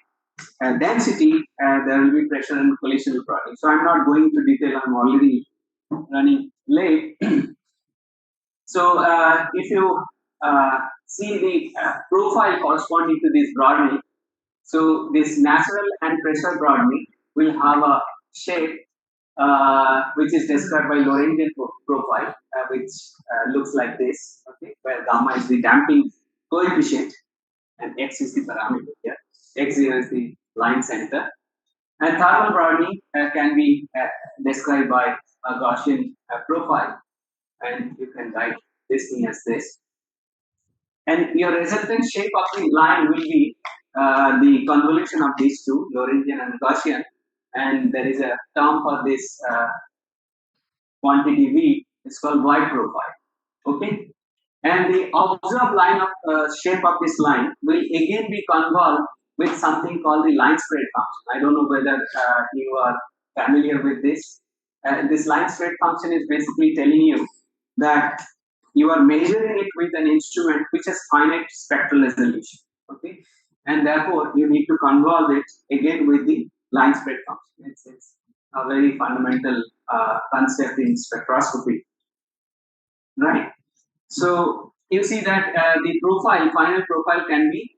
density, there will be pressure and collision burning. So I'm not going into detail. I'm already running late. So if you see the profile corresponding to this broadening, so this natural and pressure broadening will have a shape which is described by Lorentzian profile, which looks like this, okay, where gamma is the damping coefficient and x is the parameter here. X0 is the line center. And thermal broadening can be described by a Gaussian profile, and you can write this thing as this. And your resultant shape of the line will be the convolution of these two, Lorentzian and Gaussian, and there is a term for this quantity V. It's called Y profile. Okay, and the observed line of shape of this line will again be convolved with something called the line spread function. I don't know whether you are familiar with this. This line spread function is basically telling you that you are measuring it with an instrument which has finite spectral resolution. Okay, and therefore you need to convolve it again with the line spread function. It's a very fundamental concept in spectroscopy, right? So you see that the final profile can be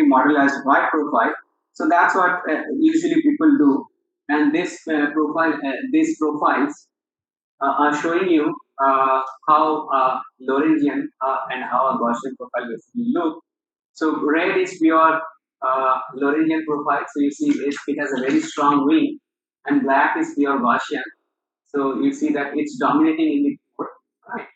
modeled as white profile. So that's what usually people do. And these profiles are showing you how Lorentzian and how a Gaussian profile basically look. So red is pure Lorentzian profile. So you see it has a very strong wing, and black is pure Gaussian. So you see that it's dominating in the core, right?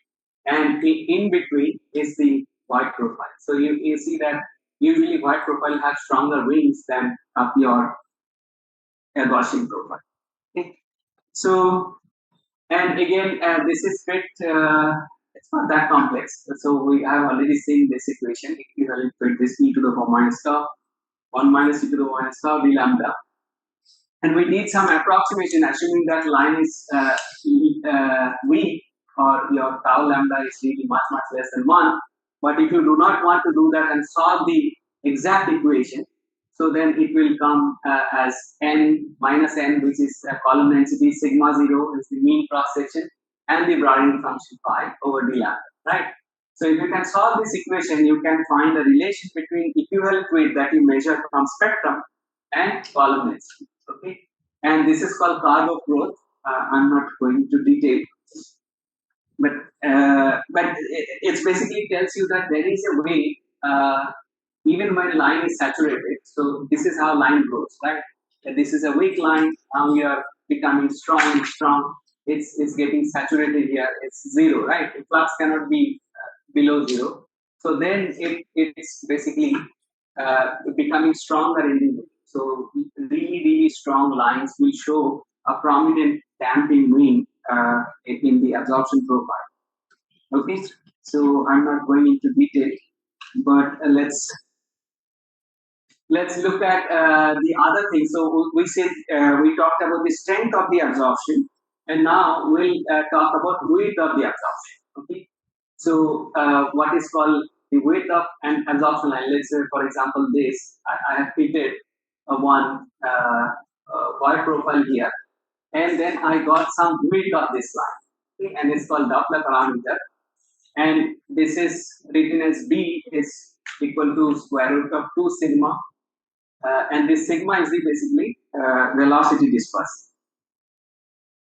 And in between is the white profile. So you see that usually white profile has stronger wings than a pure Gaussian profile. Okay. So, and again, this is bit, it's not that complex. So we have already seen this equation. Equivalent with this e to the power minus tau, 1 minus e to the power minus tau d lambda. And we need some approximation, assuming that line is weak, or your tau lambda is really much, much less than 1. But if you do not want to do that and solve the exact equation, so then it will come as n minus n, which is column density, sigma 0 is the mean cross section, and the Brownian function phi over d lambda, right? So if you can solve this equation, you can find a relation between equivalent weight that you measure from spectrum and column density. Okay, and this is called curve of growth. I'm not going into detail, but it basically tells you that there is a way, even when line is saturated. So this is how line grows, right? This is a weak line. Now we are becoming strong and strong. It's getting saturated here. It's zero, right? The flux cannot be below zero. So then it's basically becoming stronger in the. So really strong lines will show a prominent damping wing in the absorption profile. Okay, so I'm not going into detail, but let's look at the other thing. So we said we talked about the strength of the absorption, and now we'll talk about width of the absorption. Okay, so what is called the width of an absorption line. Let's say, for example, this I have fitted one wire profile here, and then I got some width of this line, okay? And it's called Doppler parameter, and this is written as B is equal to square root of 2 sigma, and this sigma is the basically velocity dispersed.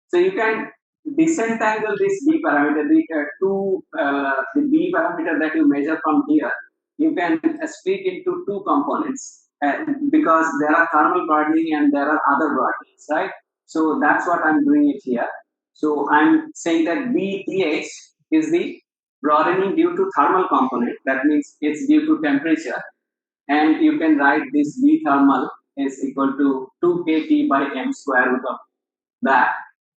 So you can disentangle this B parameter, the B parameter that you measure from here, you can split into two components because there are thermal broadening and there are other broadenings, right? So that's what I'm doing it here. So I'm saying that BTH is the broadening due to thermal component. That means it's due to temperature, and you can write this B thermal is equal to 2 kT by m square root of that,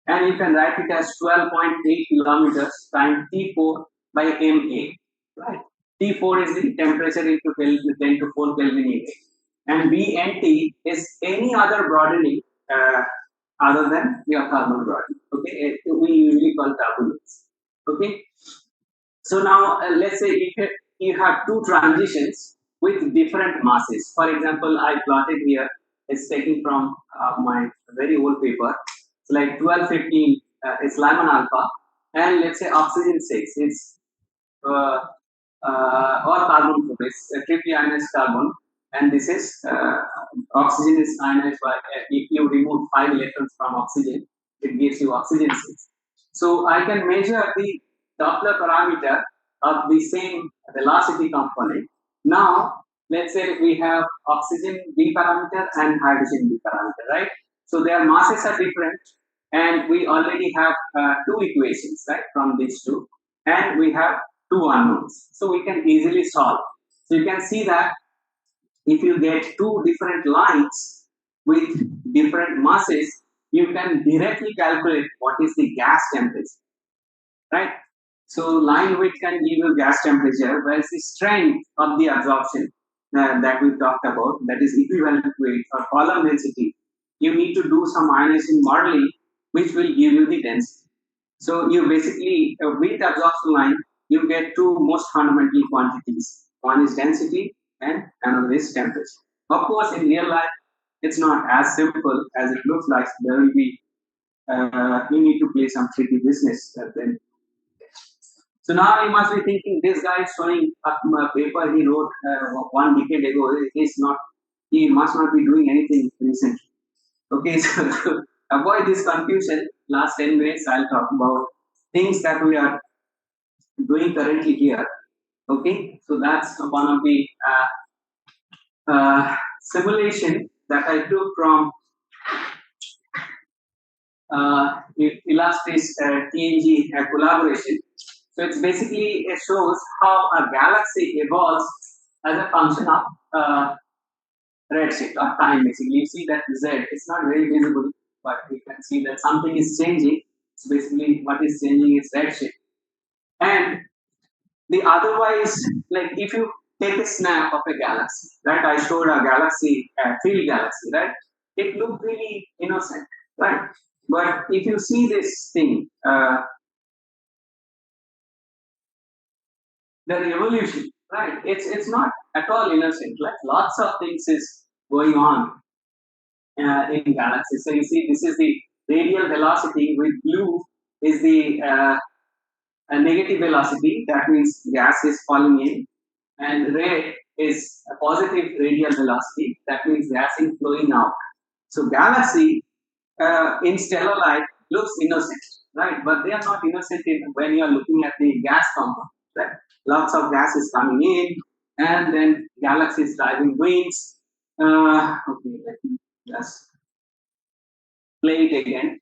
and you can write it as 12.8 kilometers times T4 by MA, right? T4 is the temperature into 10 to 4 Kelvin, and BNT is any other broadening other than your thermal broadening. Okay, we usually call turbulence. Okay, so now let's say if you have two transitions with different masses. For example, I plotted here. It's taken from my very old paper. It's like 1215 is Lyman alpha, and let's say oxygen 6 is uh, or carbon 4 is triply ionized carbon, and this is oxygen is ionized by if you remove 5 electrons from oxygen, it gives you oxygen 6. So I can measure the Doppler parameter of the same velocity component. Now let's say we have oxygen B parameter and hydrogen B parameter, right? So their masses are different, and we already have two equations, right, from these two, and we have two unknowns. So we can easily solve. So you can see that if you get two different lines with different masses, you can directly calculate what is the gas temperature, right? So line width can give you gas temperature, whereas the strength of the absorption that we talked about, that is equivalent weight or column density, you need to do some ionization modeling, which will give you the density. So you basically, with absorption line, you get two most fundamental quantities. One is density and another is temperature. Of course, in real life, it's not as simple as it looks like. There will be, you need to play some tricky business then. So now you must be thinking, this guy is showing a paper he wrote 1 decade ago. He must not be doing anything recently. Okay, so to avoid this confusion, last 10 minutes I'll talk about things that we are doing currently here. Okay, so that's one of the simulation that I took from Illustrious TNG collaboration. So it's basically, it shows how a galaxy evolves as a function of redshift or time. Basically, you see that Z, it's not very visible, but you can see that something is changing. So basically, what is changing is redshift. And the otherwise, like if you take a snap of a galaxy, right? I showed a galaxy, a field galaxy, right? It looked really innocent, right? But if you see this thing, the revolution, right? It's not at all innocent. Like lots of things is going on in galaxies. So you see, this is the radial velocity. With blue is the a negative velocity. That means gas is falling in, and red is a positive radial velocity. That means gas is flowing out. So galaxy in stellar light looks innocent, right? But they are not innocent when you are looking at the gas compound, right? Lots of gas is coming in, and then galaxy is driving wings. Okay, let me just play it again.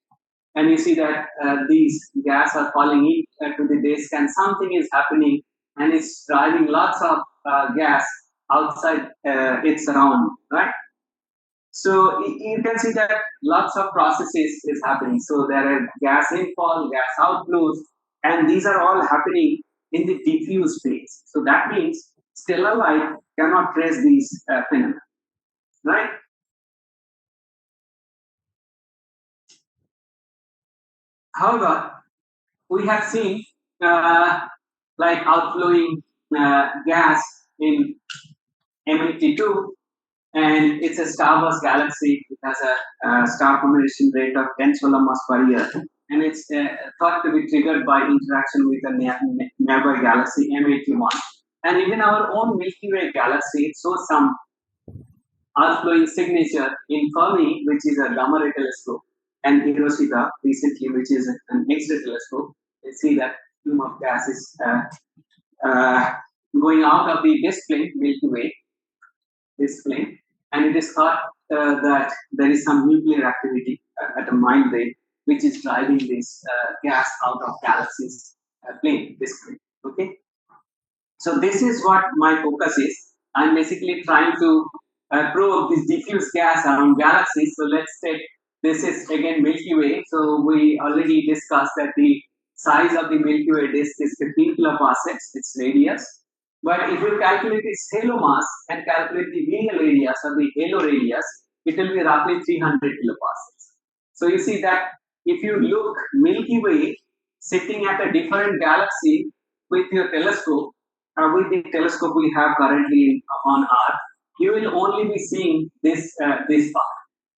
And you see that these gas are falling in to the disk, and something is happening, and it's driving lots of gas outside its surrounding, right? So you can see that lots of processes is happening. So there are gas infall, gas outflows, and these are all happening in the diffuse phase. So that means stellar light cannot trace these phenomena, right? However, we have seen like outflowing gas in M82, and it's a starburst galaxy. It has a star formation rate of 10 solar mass per year, and it's thought to be triggered by interaction with a nearby galaxy M81. And even our own Milky Way galaxy, it shows some outflowing signature in Fermi, which is a gamma ray telescope, and Hirosita recently, which is an X-ray telescope. You see that plume of gas is uh, going out of the disk plane, Milky Way disk plane, and it is thought that there is some nuclear activity at a mild rate, which is driving this gas out of galaxies plane, disk plane. Okay, so this is what my focus is. I'm basically trying to probe this diffuse gas around galaxies. So let's take, this is again Milky Way. So we already discussed that the size of the Milky Way disk is 15 kiloparsecs, its radius. But if you calculate its halo mass and calculate the linear radius or the halo radius, it will be roughly 300 kiloparsecs. So you see that if you look Milky Way sitting at a different galaxy with your telescope, with the telescope we have currently on Earth, you will only be seeing this part.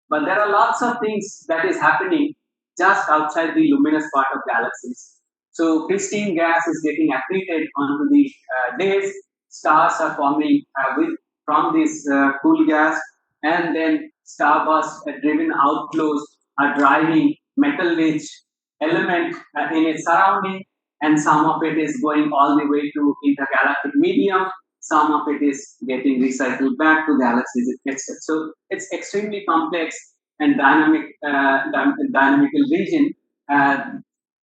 But there are lots of things that is happening just outside the luminous part of galaxies. So pristine gas is getting accreted onto the disk. Stars are forming from this cool gas, and then starburst-driven outflows are driving metal-rich element in its surrounding, and some of it is going all the way to intergalactic medium. Some of it is getting recycled back to galaxies, etc. So it's extremely complex and dynamical region,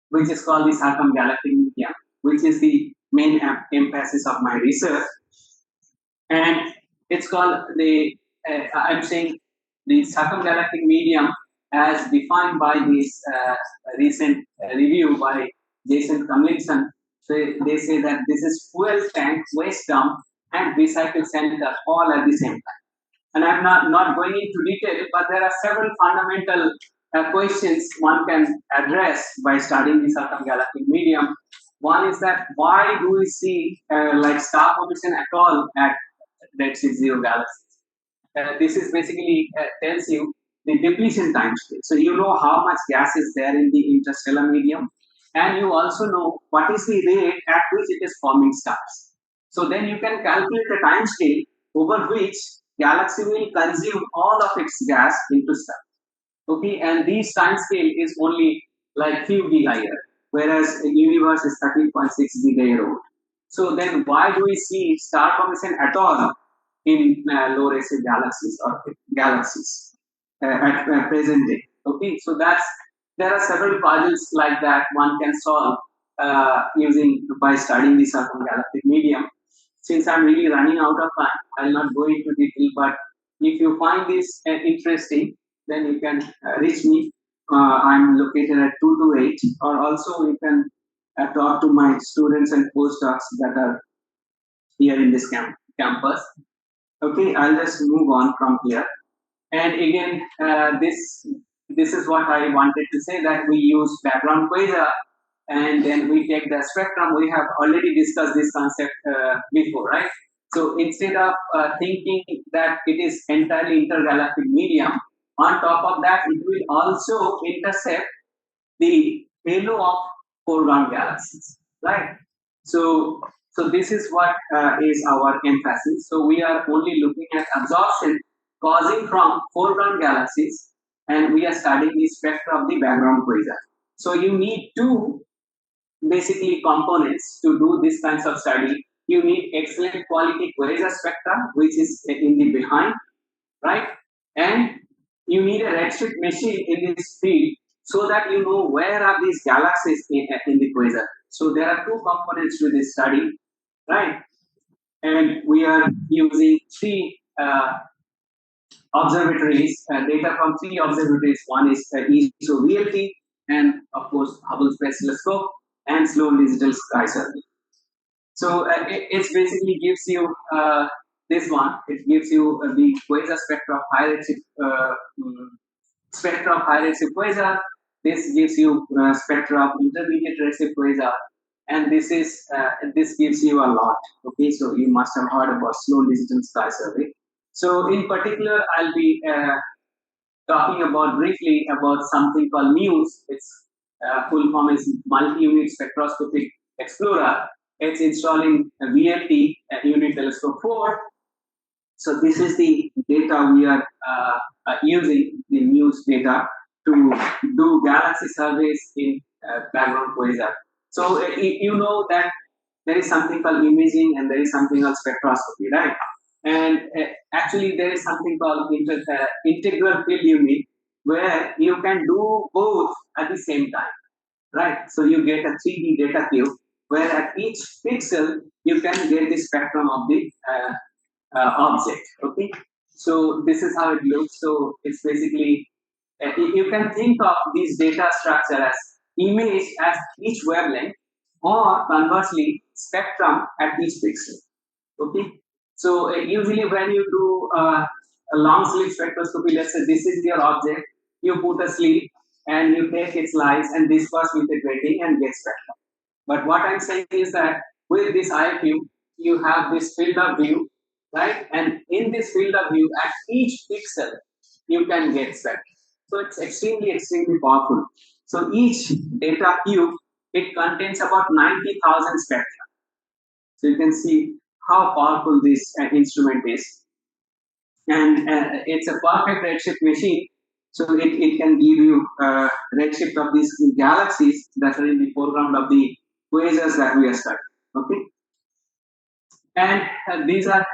which is called the circumgalactic medium, which is the main emphasis of my research. And it's called I'm saying the circumgalactic medium as defined by this recent review by Jason Tomlinson. So they say that this is fuel tank, waste dump, and recycle center all at the same time. And I'm not going into detail, but there are several fundamental questions one can address by studying the circumgalactic medium. One is that why do we see like star formation at all at Dead Sea Zero galaxies? This is basically tells you the depletion time scale. So you know how much gas is there in the interstellar medium, and you also know what is the rate at which it is forming stars. So then you can calculate a time scale over which galaxy will consume all of its gas into star. Okay, and this time scale is only like few giga-year, whereas the universe is 13.6 giga-year old. So then why do we see star formation at all in low redshift galaxies or galaxies at present day? Okay, so there are several puzzles like that one can solve using by studying the circumgalactic medium. Since I'm really running out of time, I'll not go into detail, but if you find this interesting, then you can reach me. I'm located at 228, or also you can talk to my students and postdocs that are here in this campus. Okay, I'll just move on from here. And again, this is what I wanted to say, that we use background quasar and then we take the spectrum. We have already discussed this concept before, right? So instead of thinking that it is entirely intergalactic medium, on top of that, it will also intercept the halo of foreground galaxies, right? So, so this is what is our emphasis. So we are only looking at absorption causing from foreground galaxies, and we are studying the spectra of the background quasar. So you need two basically components to do this kinds of study. You need excellent quality quasar spectra, which is in the behind, right? And you need a redshift machine in this field so that you know where are these galaxies in the quasar. So there are two components to this study, right? And we are using three observatories, data from three observatories. One is ISSAA, and of course Hubble Space Telescope and Sloan Digital Sky Survey. So it basically gives you this one. It gives you the quasar spectra of high redshift quasar. This gives you spectra of intermediate redshift quasar, and this gives you a lot. Okay, so you must have heard about Sloan Digital Sky Survey. So in particular, I'll be talking about briefly about something called MUSE. Its full form is Multi-Unit Spectroscopic Explorer. It's installing a VLT, Unit Telescope 4. So this is the data we are using, the MUSE data, to do galaxy surveys in background quasar. So you know that there is something called imaging and there is something called spectroscopy, right? And actually there is something called integral field unit, where you can do both at the same time, right? So you get a 3D data cube where at each pixel you can get the spectrum of the object. Okay, so this is how it looks. So it's basically you can think of this data structure as image as each wavelength, or conversely spectrum at each pixel. Okay, so usually when you do a long slit spectroscopy, let's say this is your object, you put a slit and you take its lines and disperse with a grating and get spectrum. But what I'm saying is that with this IQ, you have this field of view, right? And in this field of view, at each pixel, you can get spectrum. So it's extremely powerful. So each data cube, it contains about 90,000 spectra. So you can see how powerful this instrument is. And it's a perfect redshift machine. So it can give you redshift of these galaxies that are in the foreground of the quasars that we are studying. Okay. And these are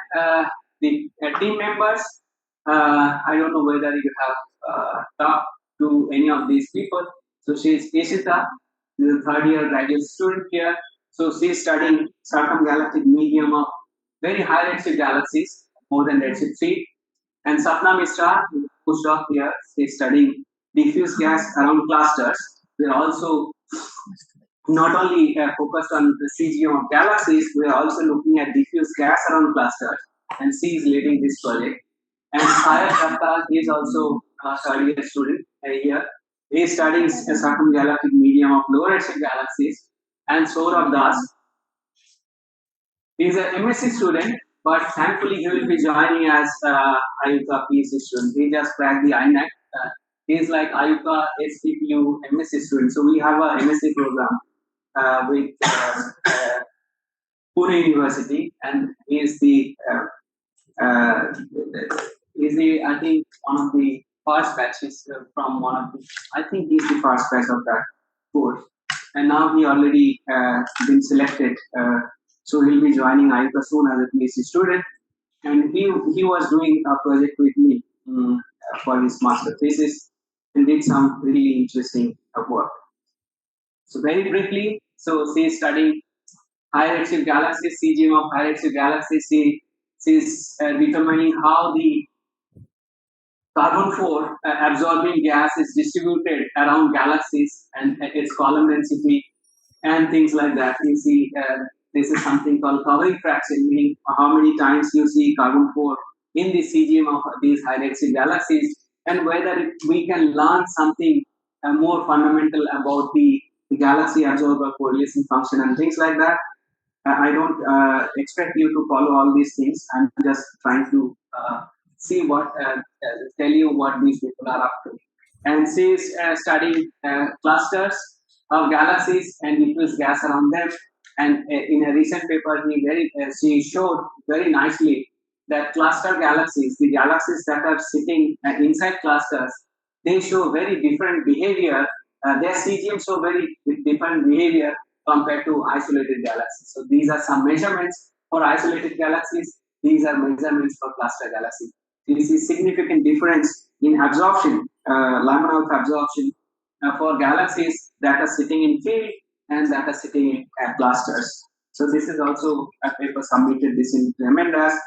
the team members. I don't know whether you have talked to any of these people. So she is ISSAA, she's a third year graduate student here. So she is studying circumgalactic medium of very high redshift galaxies, more than redshift 3. And Sapna Mishra, postdoc here, she is studying diffuse gas around clusters. We are also not only focused on the CGM of galaxies, we are also looking at diffuse gas around clusters, and she is leading this project. And Sayat Datta is also a third year student here. He is studying a circumgalactic medium of low redshift galaxies. And Saurabh Das is an MSc student, but thankfully he will be joining as IUCAA PhD student. He just cracked the INET. He is like IUCAA SPPU MSc student. So we have a MSc program with Pune University, and he is the I think one of the first batches from one of the, I think he's the first batch of that course, and now he already been selected, so he'll be joining IUCAA soon as a PhD student, and he was doing a project with me for his master thesis, and did some really interesting work. So very briefly, so she is studying high redshift galaxies, CGM of high redshift galaxies. She is determining how the carbon 4 absorbing gas is distributed around galaxies and its column density and things like that. You see, this is something called covering fraction, meaning how many times you see carbon 4 in the CGM of these high redshift galaxies, and whether we can learn something more fundamental about the galaxy absorber correlation function and things like that. I don't expect you to follow all these things. I'm just trying to see tell you what these people are up to. And she is studying clusters of galaxies and diffuse gas around them. And in a recent paper, she showed very nicely that cluster galaxies, the galaxies that are sitting inside clusters, they show very different behavior. Their CGM show very different behavior compared to isolated galaxies. So these are some measurements for isolated galaxies. These are measurements for cluster galaxies. You see significant difference in absorption, Lyman absorption for galaxies that are sitting in field and that are sitting in clusters. So this is also a paper submitted this in Tremendas.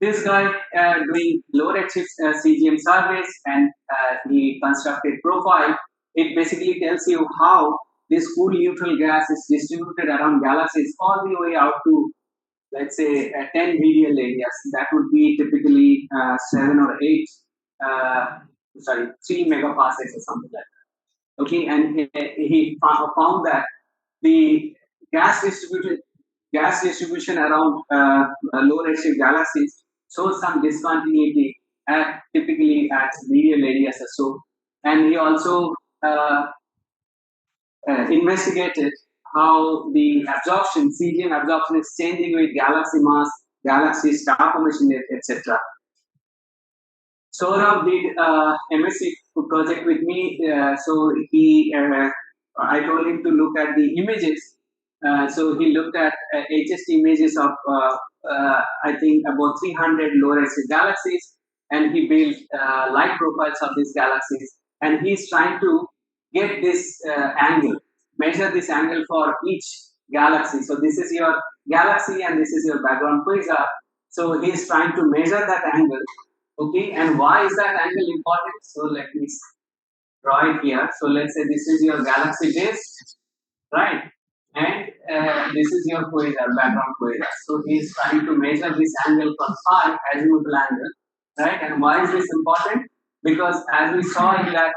This guy doing low redshift CGM surveys, and he constructed profile. It basically tells you how this cool neutral gas is distributed around galaxies all the way out to, let's say, 10 virial areas. That would be typically 7 or 8, 3 megaparsecs or something like that. Okay, and he found that the gas distribution around low redshift galaxies shows some discontinuity typically at virial areas or so. And he also investigated how the absorption, CGM absorption, is changing with galaxy mass, galaxy star formation, etc. Saurabh did MSc project with me, so I told him to look at the images. So he looked at HST images of I think about 300 low redshift galaxies, and he built light profiles of these galaxies, and he's trying to get this angle, measure this angle for each galaxy. So this is your galaxy and this is your background quasar. So he's trying to measure that angle. Okay, and why is that angle important? So let me draw it here. So let's say this is your galaxy base, right? And this is your quasar, background quasar. So he is trying to measure this angle from phi, azimuthal angle, right? And why is this important? Because as we saw in that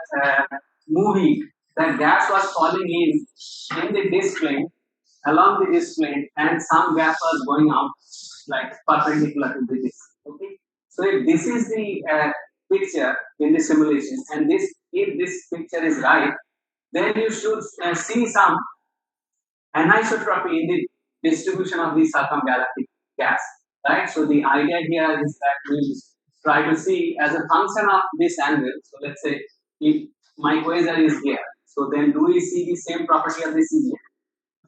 movie, that gas was falling in the disk plane, along the disk plane, and some gas was going out like perpendicular to the disk. Okay, so if this is the picture in the simulation, and if this picture is right, then you should see some anisotropy in the distribution of the circumgalactic gas, right? So the idea here is that we try to see as a function of this angle. So let's say if my quasar is here, so then do we see the same property of this CGM?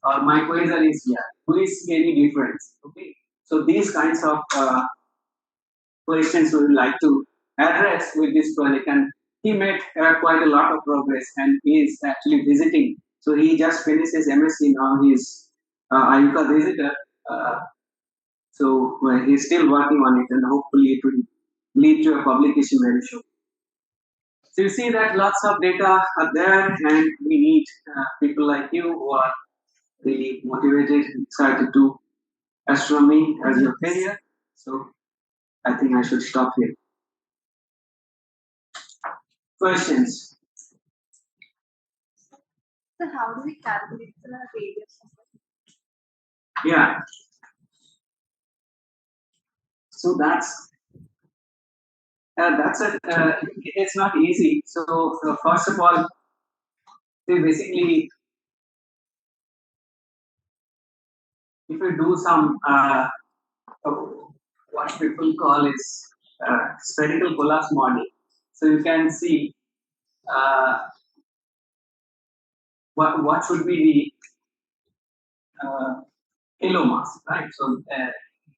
Or my quasar is here, do we see any difference? Okay, so these kinds of questions we would like to address with this project, and he made quite a lot of progress, and he is actually visiting. So he just finished his MSc, now he's IUCAA visitor. So he's still working on it, and hopefully it will lead to a publication very soon. So you see that lots of data are there, and we need people like you who are really motivated, excited to astronomy as your career. So I think I should stop here. Questions? So how do we calculate the radius? Yeah. So that's it's not easy. So first of all, we basically if you do some what people call is spherical collapse model, so you can see what should be the halo mass, right? So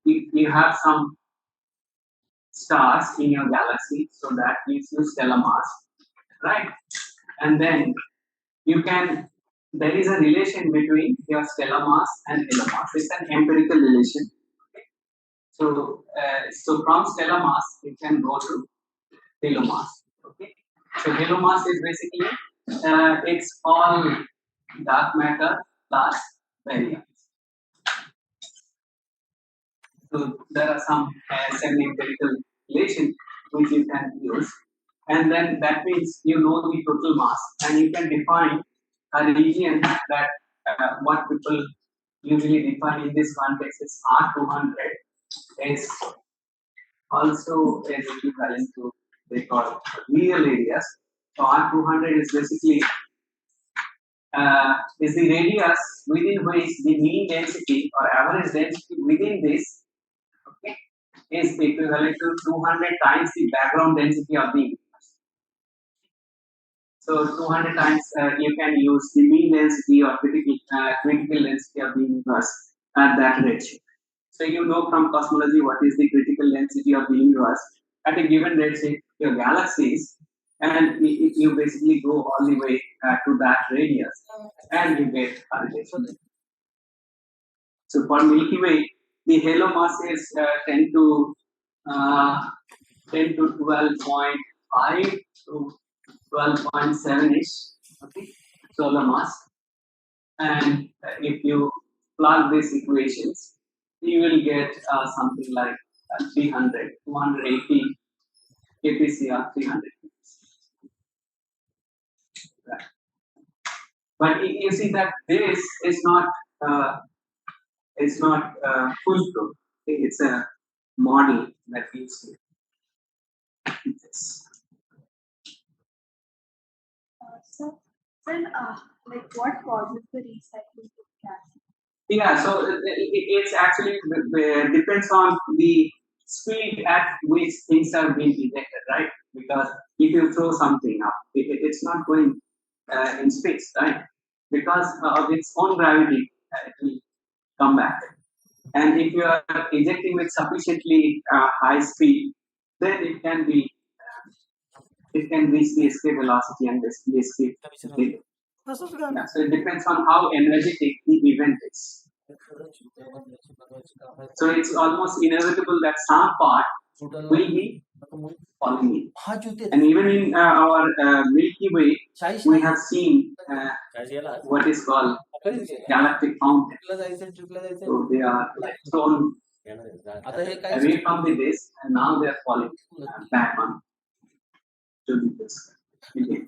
you have some stars in your galaxy, so that gives you stellar mass, right? And then you can there is a relation between your stellar mass and halo mass. It's an empirical relation. Okay? So from stellar mass it can go to halo mass. Okay, so halo mass is basically it's all dark matter plus baryons. So there are some semi-empirical relation which you can use, and then that means you know the total mass, and you can define a region that what people usually define in this context is R200 is also is equivalent to they call real areas. So R200 is basically is the radius within which the mean density or average density within this, okay, is equivalent to 200 times the background density of the universe. So 200 times you can use the mean density or critical density of the universe at that redshift. So you know from cosmology what is the critical density of the universe at a given redshift, your galaxies, and you basically go all the way to that radius, and you get a relation. So for Milky Way, the halo mass is 10 to 12.5 to 12.7 ish, okay, solar mass. And if you plug these equations, you will get something like 300, 280 kpc or 300. Right. But you see that this is not foolproof. It's a model that gives you this. So then, like, what causes the recycling of gas? Yeah, so it's actually depends on the speed at which things are being ejected, right? Because if you throw something up, it's not going in space, right? Because of its own gravity, it will come back. And if you are ejecting with sufficiently high speed, then it can reach the escape velocity and basically escape. Yeah, so it depends on how energetic the event is. So it's almost inevitable that some part will be falling in. And even in our Milky Way, we have seen what is called galactic fountain. So they are like thrown away from the base, and now they are falling back on to the base. Again.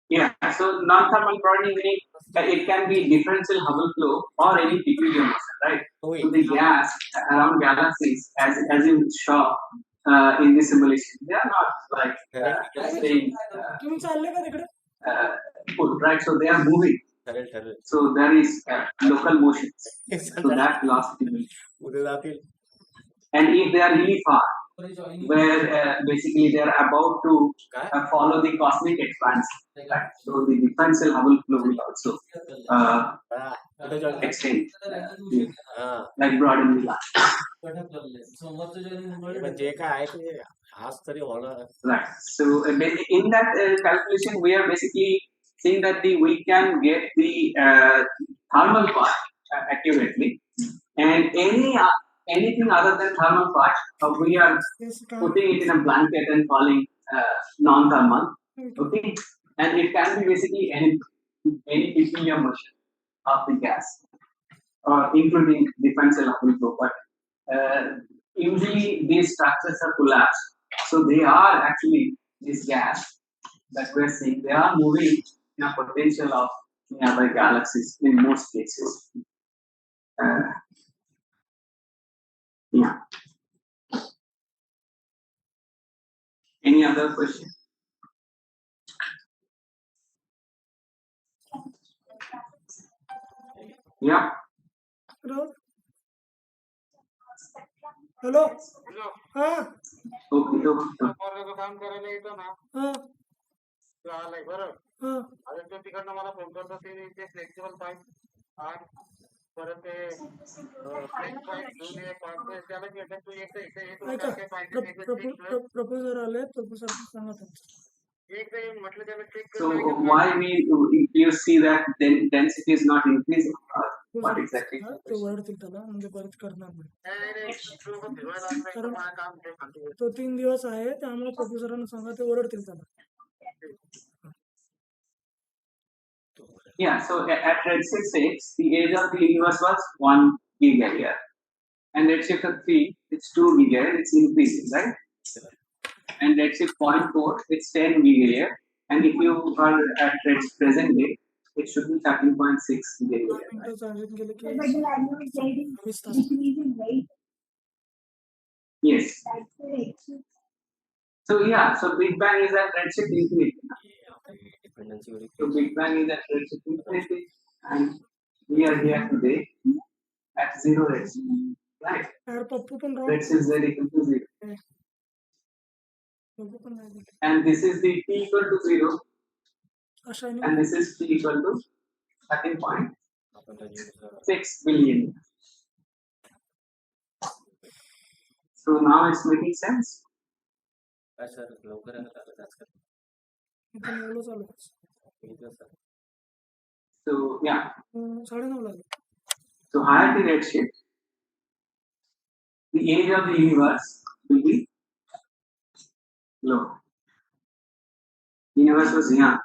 Yeah, so non-thermal broadening meaning it can be differential Hubble flow or any peculiar motion, right? So the gas around galaxies, as you saw in the simulation, they are not like staying put, right? So they are moving. So there is local motions. So that velocity will. And if they are really far, where basically they are about to follow the cosmic expansion, right? So the differential Hubble flow will also extend, like broaden the line. Right. So in that calculation, we are basically saying that we can get the thermal part accurately, and anything other than thermal part, we are putting it in a blanket and calling non-thermal. Okay, and it can be basically any peculiar motion of the gas, including differential Hubble flow. But usually these structures are collapsed, so they are actually this gas that we're seeing. They are moving in a potential of nearby galaxies in most cases. Yeah. Any other question? Yeah. Hello. Hello. हाँ Okay. So, काम करायला येतो ना हाँ तो आलाय बरं हाँ अरे तो तिकडनं मला फोन करतो ते फ्लेक्सिबल पाईप आणि परत ते फ्लेक्स पाईप घेऊन ये पाईप त्याला घेतात तू एकदा इथे येतो ऐका काय पाहिजे प्रपोजर आले प्रपोजर सांगा त्यांचं एकदा येऊन म्हटलं त्याला check so why you see that density is not increasing? What exactly? ते ओरडतील त्याला म्हणजे परत करणार नाही फिरवायला लागलं कारण मला काम ते सांगतो तो 3 दिवस आहे त्यामुळे प्रोफेसरांना सांगा ते ओरडतील त्याला Yeah, so at redshift 6, the age of the universe was 1 gigayear. And redshift of 3, it's 2 gigayear, it's increasing, right? And redshift 0.4, it's 10 gigayear. And if you are at present day, it should be 13.6 gigayear. मिनिटं सांगितलं गेलं की But the value is very 20 Tas decreasing, right? Yes. That's the redshift. So yeah, so Big Bang is at redshift infinity. So Big Bang is at redshift infinity, and we are here today at 0 redshift, right? यार पप्पू पण Rao Redshift is very confusing. Pappu पण नाही बोलले. And this is the t equal to 0, अशा आणि and this is t equal to 13.6 billion. So now it's making sense. इथं 9 ला चालू So yeah, 9:30 La so higher the redshift, the age of the universe will be low. Universe was young.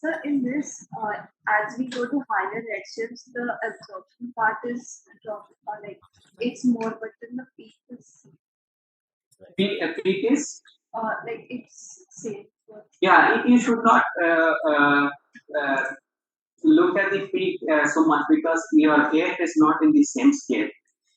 So in this, as we go to higher redshifts, the absorption part is dropped, or like it's more, but then the peak is Peak is like it's same. yeah. You should not look at the peak so much because your earth is not in the same scale.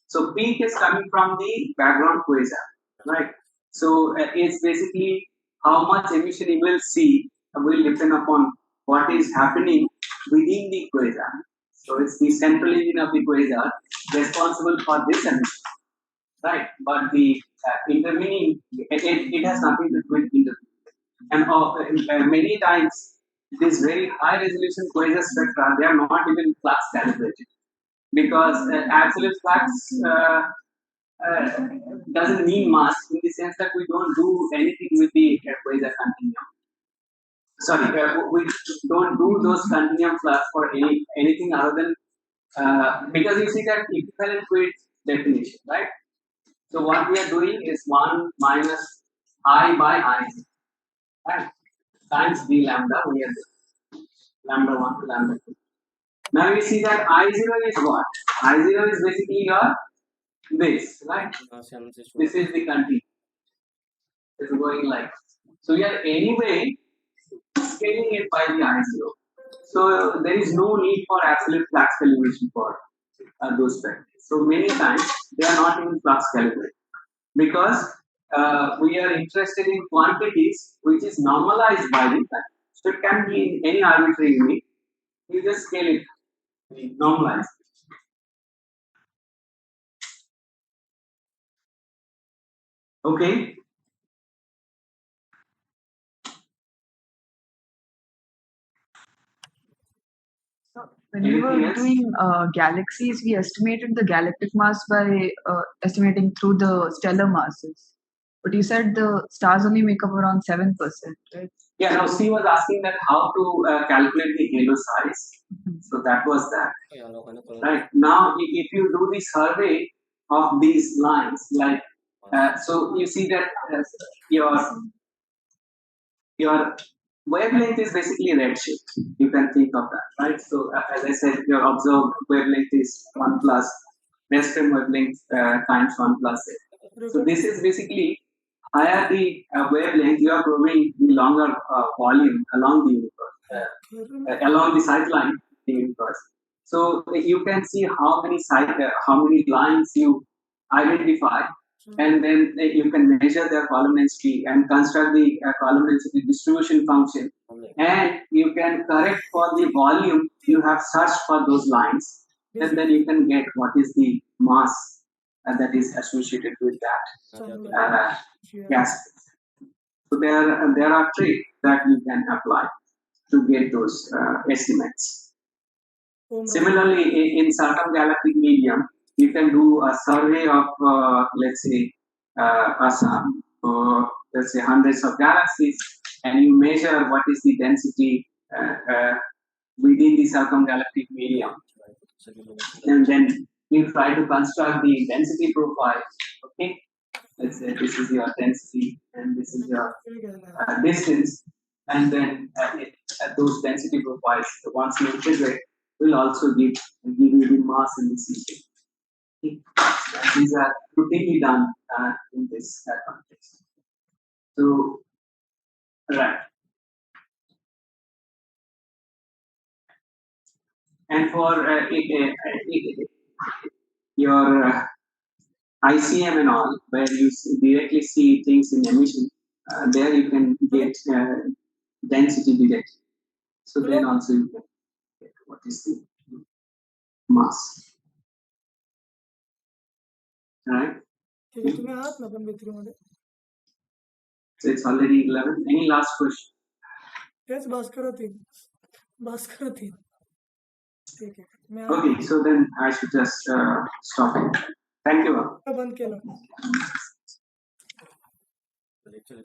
So peak is coming from the background quasar, right? So it's basically how much emission you will see will depend upon what is happening within the quasar. So it's the central engine of the quasar responsible for this emission, right? But the intervening, it has nothing to do with intervening. And many times, these very high resolution quasar spectra, they are not even flux calibrated because absolute flux doesn't mean much in the sense that we don't do anything with the quasar continuum. Sorry, we don't do those continuum flux for anything other than because you see that equivalent weight definition, right? So what we are doing is 1 minus I by I, right? Times d lambda, we are doing lambda 1 to lambda 2. Now we see that I0 is what? I0 is basically your this, right? This is the continuum. It's going like so. We are anyway scaling it by the I0. So there is no need for absolute flux calibration for those vectors. So many times they are not even flux calibrated because we are interested in quantities which is normalized by the time. So it can be in any arbitrary unit. You just scale it, normalize. Okay. So when we were doing galaxies, we estimated the galactic mass by estimating through the stellar masses. But you said the stars only make up around 7%, right? Yeah, now she was asking that how to calculate the halo size. So that was that. Right. Now, if you do the survey of these lines, like, so you see that your wavelength is basically redshift. You can think of that, right? So as I said, your observed wavelength is 1 plus terrestrial wavelength times 1 plus it. So this is basically higher the wavelength, you are growing the longer volume along the universe, along the sideline of the universe. So you can see how many lines you identify and then you can measure their column density and construct the column density distribution function, and you can correct for the volume you have searched for those lines, and then you can get what is the mass that is associated with that gas. So there are tricks that you can apply to get those estates. Similarly, in circumgalactic medium, you can do a survey of let's say hundreds of galaxies, and you measure what is the density within the circumgalactic medium, and then you try to construct the density profile. Okay, let's say this is your density and this is your distance, and then those density profiles, once you integrate, will also give you the mass in the system. Okay. These are routinely done in this context. So, right. And for your ICM and all, where you directly see things in emission, there you can get density directly. So then also you can get what is the mass. Right? So it's already 11. Any last question? Yes, Bhaskarathi. Okay, so then I should just stop it. Thank you.